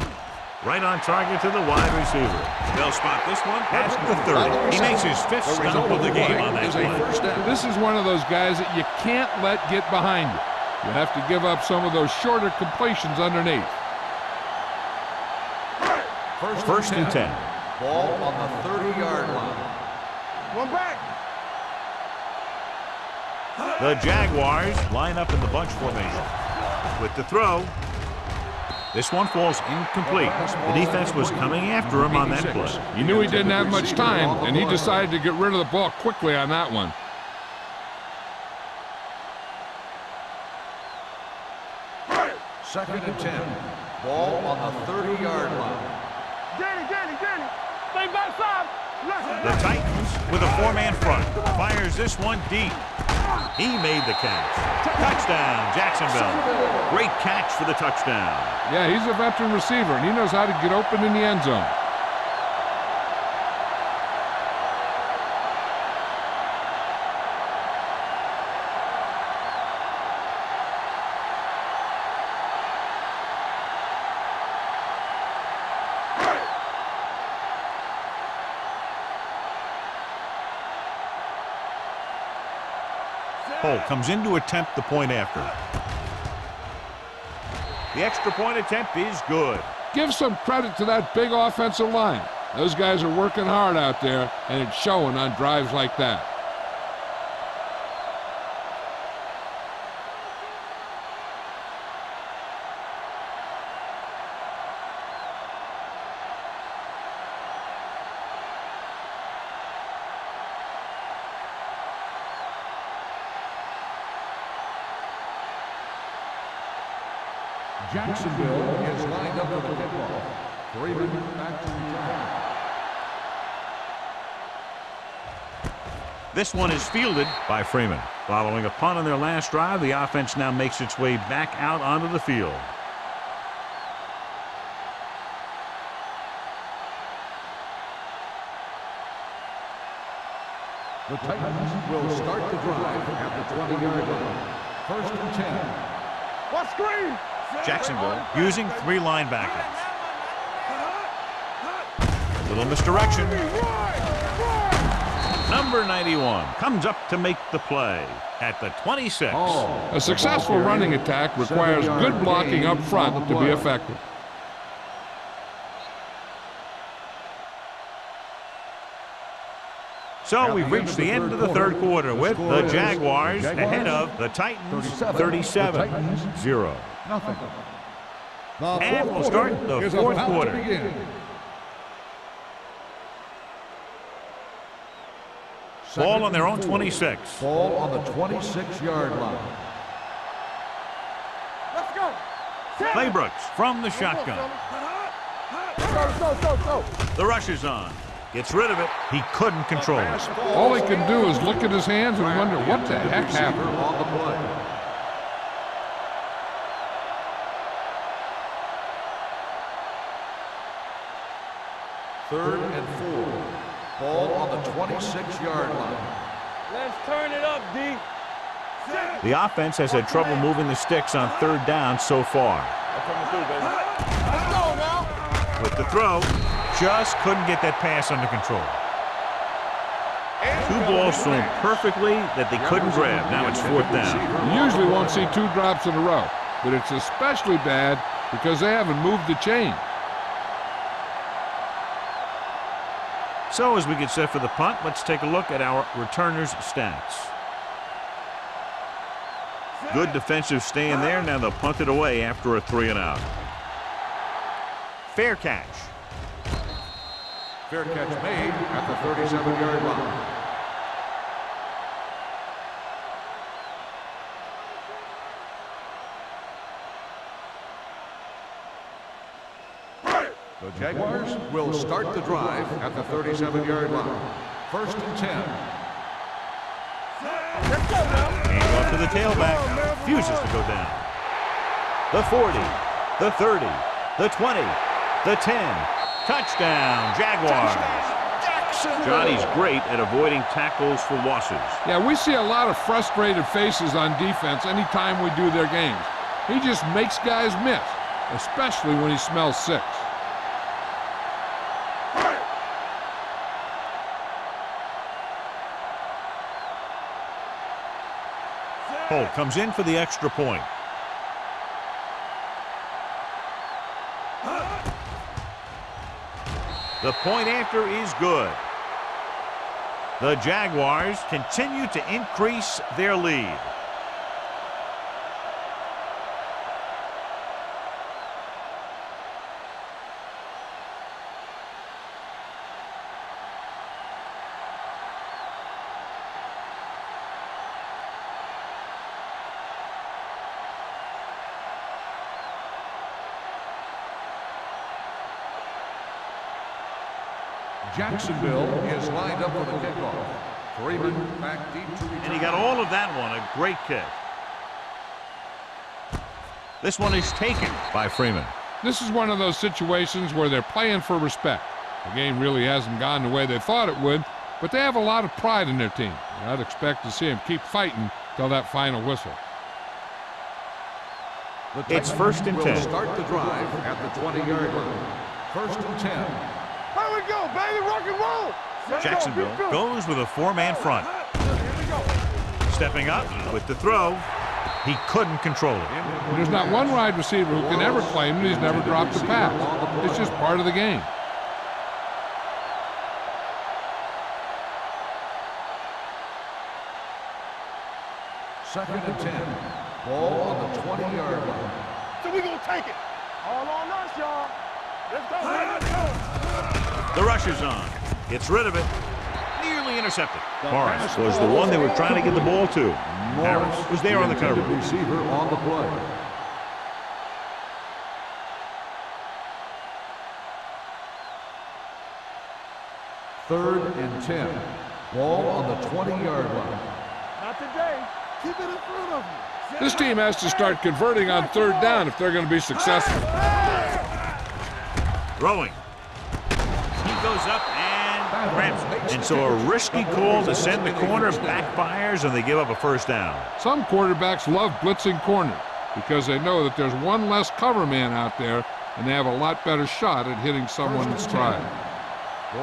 Right on target to the wide receiver. They'll spot this one past the 30. He makes his 5th stop of the game on that play. This is one of those guys that you can't let get behind you. You have to give up some of those shorter completions underneath. First and 10. Ball on the 30-yard line. One back. The Jaguars line up in the bunch formation. With the throw. This one falls incomplete. The defense was coming after him on that play. He knew he didn't have much time, and he decided to get rid of the ball quickly on that one. Second and 10. Ball on the 30-yard line. Danny. Stay backside. The Titans with a 4-man front. Fires this one deep. He made the catch. Touchdown, Jacksonville. Great catch for the touchdown. Yeah, he's a veteran receiver, and he knows how to get open in the end zone. Cole comes in to attempt the point after. The extra point attempt is good. Give some credit to that big offensive line. Those guys are working hard out there, and it's showing on drives like that. Jacksonville is lined up with the kickoff. Freeman back to return. This one is fielded by Freeman. Following a punt on their last drive, the offense now makes its way back out onto the field. The Titans will start the drive at the 20-yard line. First and 10. What screen? Jacksonville using 3 linebackers. Little misdirection. Number 91 comes up to make the play at the 26. A successful running attack requires good blocking up front to be effective. So we've reached the end of the third quarter with the Jaguars ahead of the Titans 37-0. Nothing. And we'll start the fourth quarter. Ball on their own 26. Ball on the 26-yard line. Let's go. Claybrooks from the shotgun. Go. The rush is on. Gets rid of it. He couldn't control it. All he can do is look at his hands and wonder what the heck happened. On the play. Third and 4. Ball on the 26-yard line. Let's turn it up, D. The offense has had trouble moving the sticks on third down so far. Let's go now. With the throw, just couldn't get that pass under control. 2 balls thrown perfectly that they couldn't grab. Now it's fourth down. You usually won't see 2 drops in a row, but it's especially bad because they haven't moved the chain. So as we get set for the punt, let's take a look at our returners' stats. Good defensive stand there. Now they'll punt it away after a 3-and-out. Fair catch. Fair catch made at the 37-yard line. The Jaguars will start the drive at the 37-yard line. First and 10. Hand off to the tailback. Refuses to go down. The 40, the 30, the 20, the 10. Touchdown, Jaguars. Johnny's great at avoiding tackles for losses. Yeah, we see a lot of frustrated faces on defense anytime we do their games. He just makes guys miss, especially when he smells 6. Holt comes in for the extra point. The point after is good. The Jaguars continue to increase their lead. Jacksonville is lined up for the kickoff. Freeman back deep to return. And he got all of that one. A great kick. This one is taken by Freeman. This is one of those situations where they're playing for respect. The game really hasn't gone the way they thought it would, but they have a lot of pride in their team. And I'd expect to see them keep fighting till that final whistle. It's first and 10. Start the drive at the 20-yard line. First and 10. Here we go, baby, rock and roll. Jacksonville goes with a 4-man front. Stepping up with the throw. He couldn't control it. There's not one wide receiver who can ever claim that he's never dropped a pass. It's just part of the game. Second and 10. Ball on the 20-yard line. So we gonna take it. All on us, y'all. Let's go. The rush is on. Gets rid of it. Nearly intercepted. Morris was the one they were trying to get the ball to. Harris was there on the cover. Receiver on the play. Third and 10. Ball on the 20-yard line. Not today. Keep it in front of you. This team has to start converting on third down if they're going to be successful. Throwing. He goes up and cramps. And so a risky call to send the corner backfires, and they give up a first down. Some quarterbacks love blitzing corners because they know that there's one less cover man out there, and they have a lot better shot at hitting someone in stride.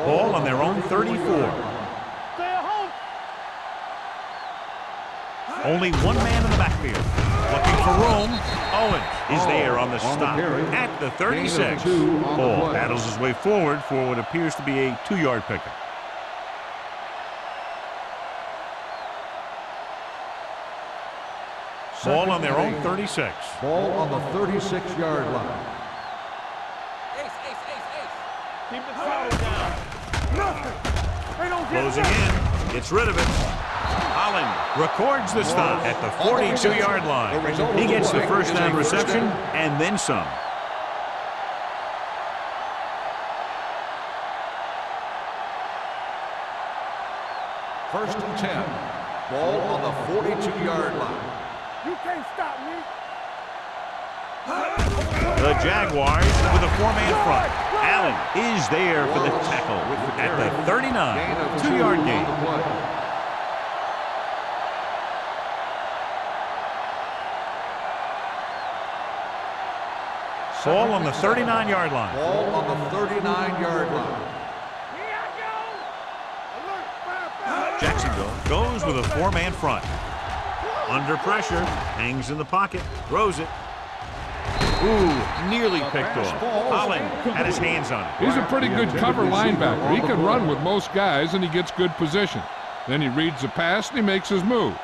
Ball on their own 34. Only one man in the backfield. Looking for room. Owens is there on the stop at the 36. Ball paddles his way forward for what appears to be a 2-yard pickup. Ball on their own 36. Ball on the 36-yard line. Keep the throttle down. Nothing. They don't get Closing in. Gets rid of it. Holland records the stop at the 42-yard line. He gets the first down reception and then some. First and 10. Ball on the 42-yard line. You can't stop me. The Jaguars with a 4-man front. Allen is there for the tackle at the 39. 2-yard gain. Ball on the 39-yard line. Ball on the 39-yard line. Jacksonville goes with a 4-man front. Under pressure, hangs in the pocket, throws it. Ooh, nearly picked off. Holland had his hands on it. He's a pretty good cover linebacker. He can run with most guys, and he gets good position. Then he reads the pass, and he makes his move.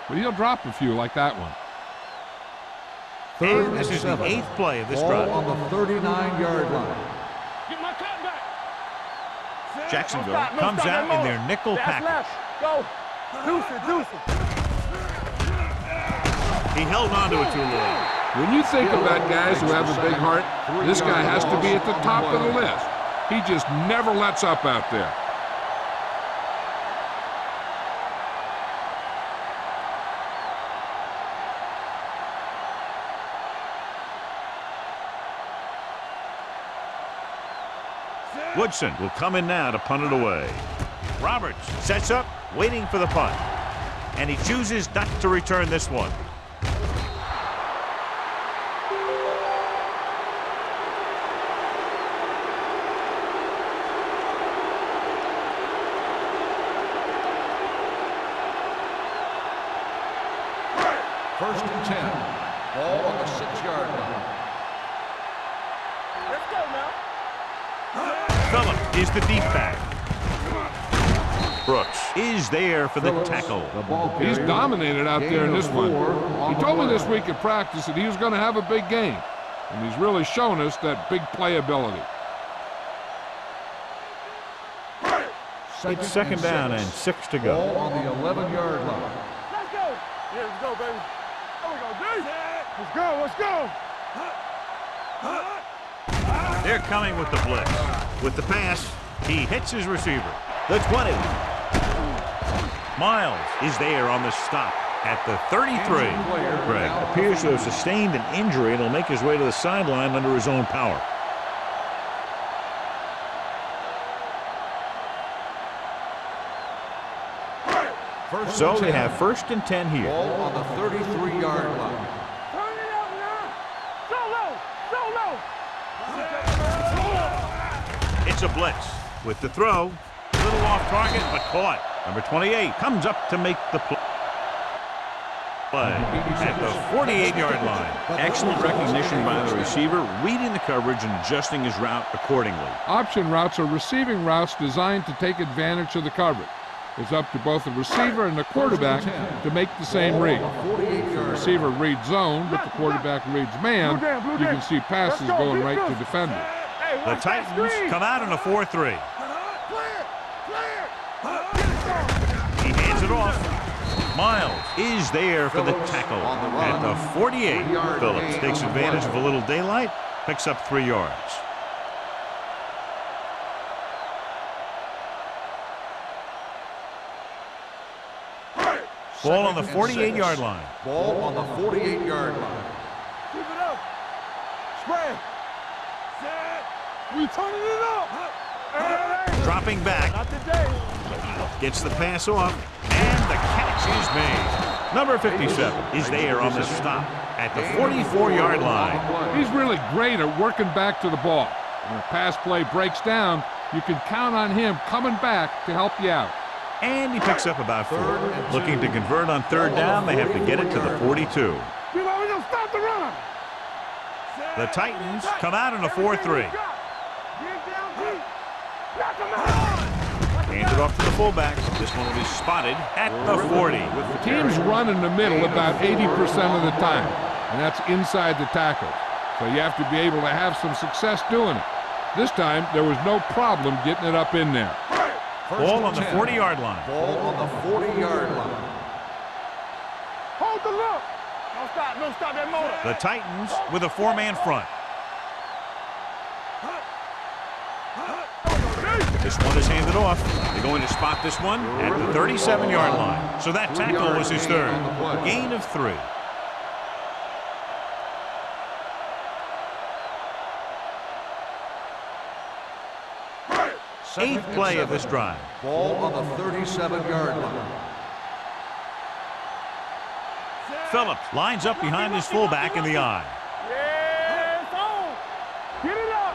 But he'll drop a few like that one. And this is the 8th play of this drive. Ball on the 39-yard line. Get my cut back. Jacksonville comes out in their nickel package. Go. Deuce it, deuce it. He held on to it too long. When you think about guys who have a big heart, this guy has to be at the top of the list. He just never lets up out there. Woodson will come in now to punt it away. Roberts sets up, waiting for the punt. And he chooses not to return this one. First and 10. Ball on the 6-yard line. Let's go now. Phillip is the deep back. Brooks is there for the tackle. He's dominated out there in this one. He told me this week at practice that he was going to have a big game, and he's really shown us that big playability. It's second down and 6 to go. Ball on the 11-yard line. Let's go. Yeah, let's go, baby. There we go, dude. Let's go, let's go. They're coming with the blitz. With the pass, he hits his receiver. The 20. Miles is there on the stop at the 33. Greg appears to have sustained an injury and will make his way to the sideline under his own power. So they have first and 10 here. Ball on the 33-yard line. Turn it up now. Solo, solo. It's a blitz with the throw. A little off target, but caught. Number 28 comes up to make the play at the 48-yard line. Excellent recognition by the receiver, reading the coverage and adjusting his route accordingly. Option routes are receiving routes designed to take advantage of the coverage. It's up to both the receiver and the quarterback to make the same read. The receiver reads zone, but the quarterback reads man. You can see passes going right to defenders. The Titans come out in a 4-3. He hands it off. Miles is there for the tackle at the 48. Phillips takes advantage of a little daylight, picks up 3 yards. Ball on the 48-yard line. Ball on the 48-yard line. Keep it up. Spread. Set. We turning it up. Dropping back. Not today. Gets the pass off. And the catch is made. Number 57 is there on the stop at the 44-yard line. He's really great at working back to the ball. When a pass play breaks down, you can count on him coming back to help you out. And he picks up about 4. Looking to convert on third down, they have to get it to the 42. We're gonna stop the run. The Titans come out in a 4-3. Hands it off to the fullback. This one will be spotted at the 40. Teams run in the middle about 80% of the time, and that's inside the tackles. So you have to be able to have some success doing it. This time, there was no problem getting it up in there. Ball on the 40-yard line. Ball on the 40-yard line. Hold the look. Don't stop that motor. The Titans with a 4-man front. This one is handed off. They're going to spot this one at the 37-yard line. So that tackle was his third. Gain of 3. Eighth play of this drive. Ball on the 37-yard line. Phillips lines up behind his fullback in the eye. Yeah, it's on. Get it up.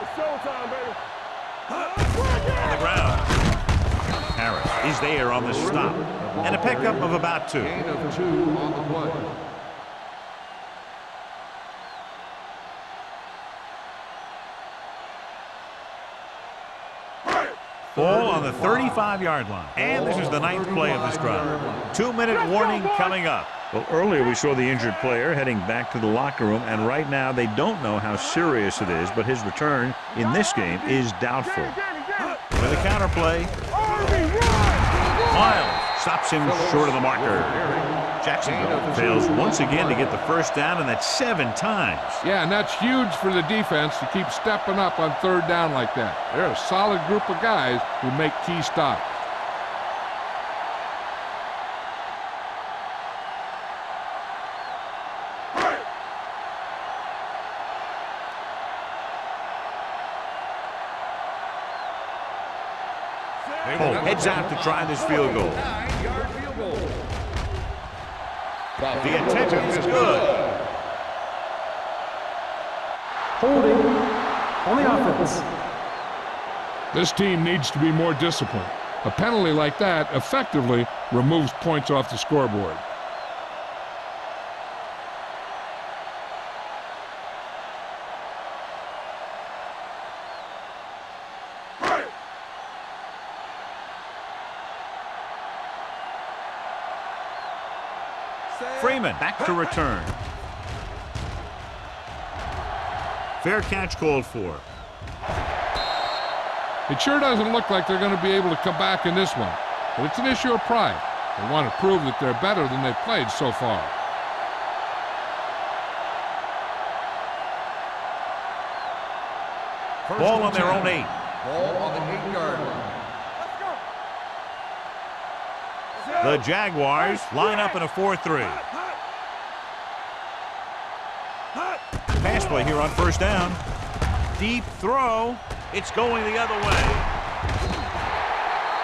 It's showtime, baby. On the ground. Harris is there on the stop. And a pickup of about 2. Gain of 2 on the play. Ball on the 35-yard line. And this is the 9th play of this drive. 2-minute warning coming up. Well, earlier we saw the injured player heading back to the locker room, and right now they don't know how serious it is, but his return in this game is doubtful. With a counterplay, Miles stops him short of the marker. Jacksonville fails once again to get the first down, and that's 7 times. Yeah, and that's huge for the defense to keep stepping up on third down like that. They're a solid group of guys who make key stops. Cole heads out to try this field goal. The attention is good. Holding on the offense. This team needs to be more disciplined. A penalty like that effectively removes points off the scoreboard. Freeman back to return. Fair catch called for. It sure doesn't look like they're going to be able to come back in this one, but it's an issue of pride. They want to prove that they're better than they've played so far. Ball on their own 8. Ball on the 8-yard line. The Jaguars line up in a 4-3. Pass play here on first down. Deep throw. It's going the other way.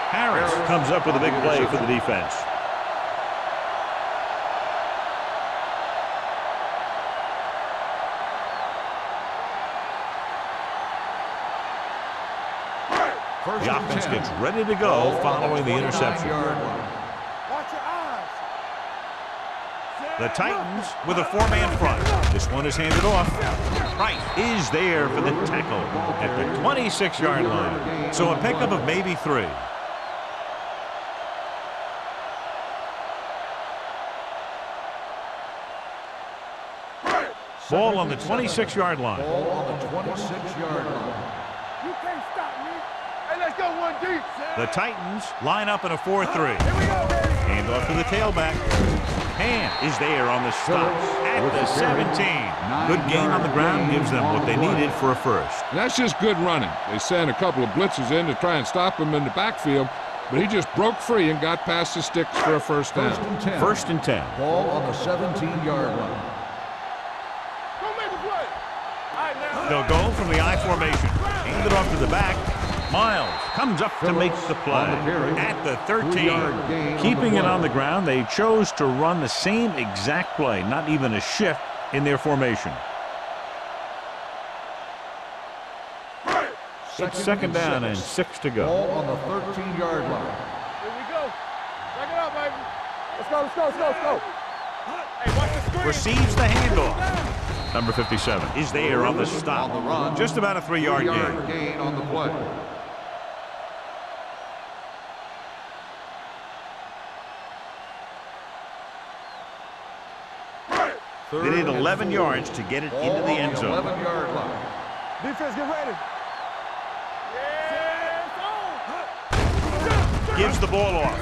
Harris comes up with a big play for the defense. The offense gets ready to go following the interception. Watch your eyes. The Titans with a 4-man front. This one is handed off. Wright is there for the tackle at the 26-yard line. So a pickup of maybe 3. Ball on the 26-yard line. Ball on the 26-yard line. You can't stop me. Hey, let's go one deep. The Titans line up in a 4-3. Here we go, baby. Hand off to the tailback. Hand is there on the stop at the 17. Good game on the ground gives them what they needed for a first. And that's just good running. They sent a couple of blitzes in to try and stop him in the backfield, but he just broke free and got past the sticks for a first down. First and 10. Ball on the 17-yard line. Go make a play. All right, now. They'll go from the I formation. Hand it off to the back. Miles comes up to make the play at the 13. Keeping it on the ground, they chose to run the same exact play, not even a shift in their formation. It's second down and 6 to go. Ball on the 13-yard line. Here we go. Back it up, baby. Let's go, let's go, let's go, let's go. Hey, watch the screen. Receives the handoff. Number 57 is there on the stop. On the run. Just about a 3-yard gain. Gain on the play. They need 11 yards to get it into the end zone. 11-yard line. Defense, get ready. Gives the ball off.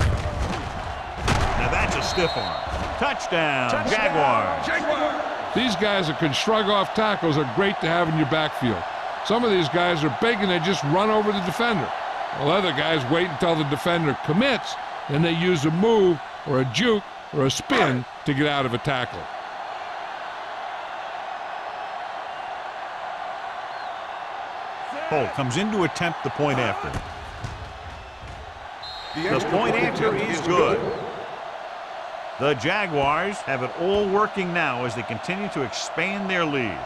Now that's a stiff arm. Touchdown, Jaguars. These guys that can shrug off tackles are great to have in your backfield. Some of these guys are big and they just run over the defender. While other guys wait until the defender commits, then they use a move or a juke or a spin to get out of a tackle. Cole comes in to attempt the point after. The point after is good. The Jaguars have it all working now as they continue to expand their lead.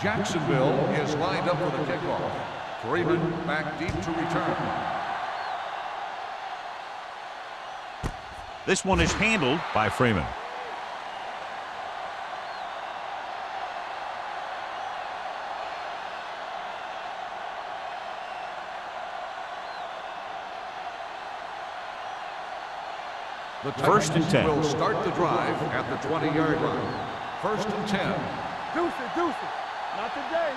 Jacksonville is lined up for the kickoff. Freeman back deep to return. This one is handled by Freeman. The First and 10. Will start the drive at the 20-yard line. First and 10. Deuce it, deuce it. Not today.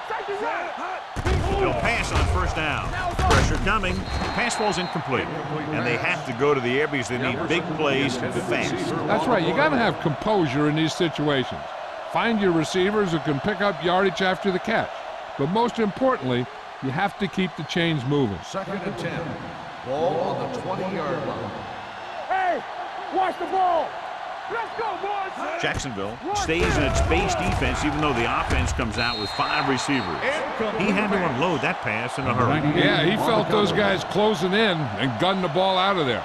Take it out. They'll pass on first down. Pressure coming. Pass falls incomplete. And they have to go to the air because they need big plays fast. That's right. You got to have composure in these situations. Find your receivers who can pick up yardage after the catch. But most importantly, you have to keep the chains moving. Second and 10. Ball on the 20-yard line. Hey, watch the ball. Let's go, boys. Jacksonville stays in its base defense even though the offense comes out with 5 receivers. He had to unload that pass in a hurry. Yeah, he felt those guys closing in and gunned the ball out of there.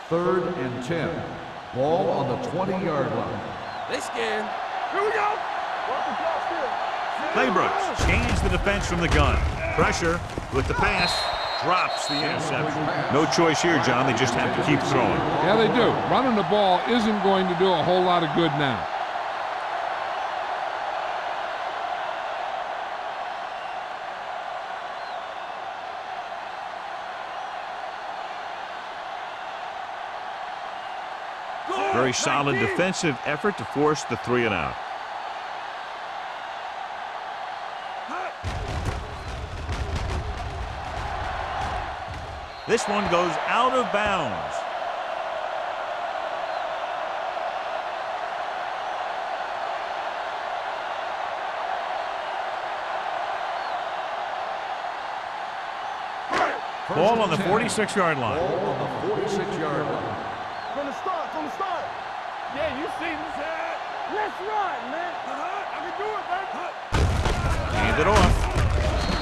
Third and 10. Ball on the 20-yard line. They scared. Here we go. Claybrook scans the defense from the gun. Pressure with the pass. Drops the interception. No choice here, John. They just have to keep throwing. Yeah, they do. Running the ball isn't going to do a whole lot of good now. Very solid defensive effort to force the 3 and out. This one goes out of bounds. Ball on the 46-yard line. Ball on the 46-yard line. From the start, from the start. Yeah, you see this. Let's run, man. I can do it, baby. Hand it off.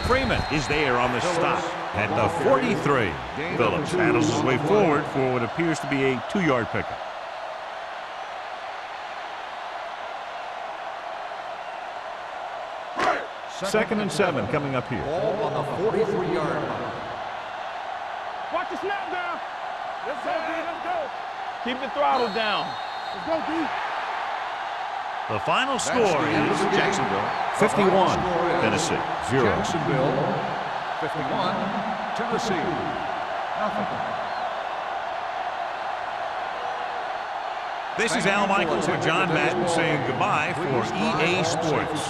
Freeman is there on the stop at the 43. Phillips battles his way forward for what appears to be a 2-yard pickup. Second and 7 coming up here. Ball on the 43-yard line. Watch the snap down. Let's go, D. Let's go. Keep the throttle down. Let's go, D. The final score is Jacksonville 51, Tennessee 0. Jacksonville 51, Tennessee nothing. This is Al Michaels with John Madden saying goodbye for EA Sports.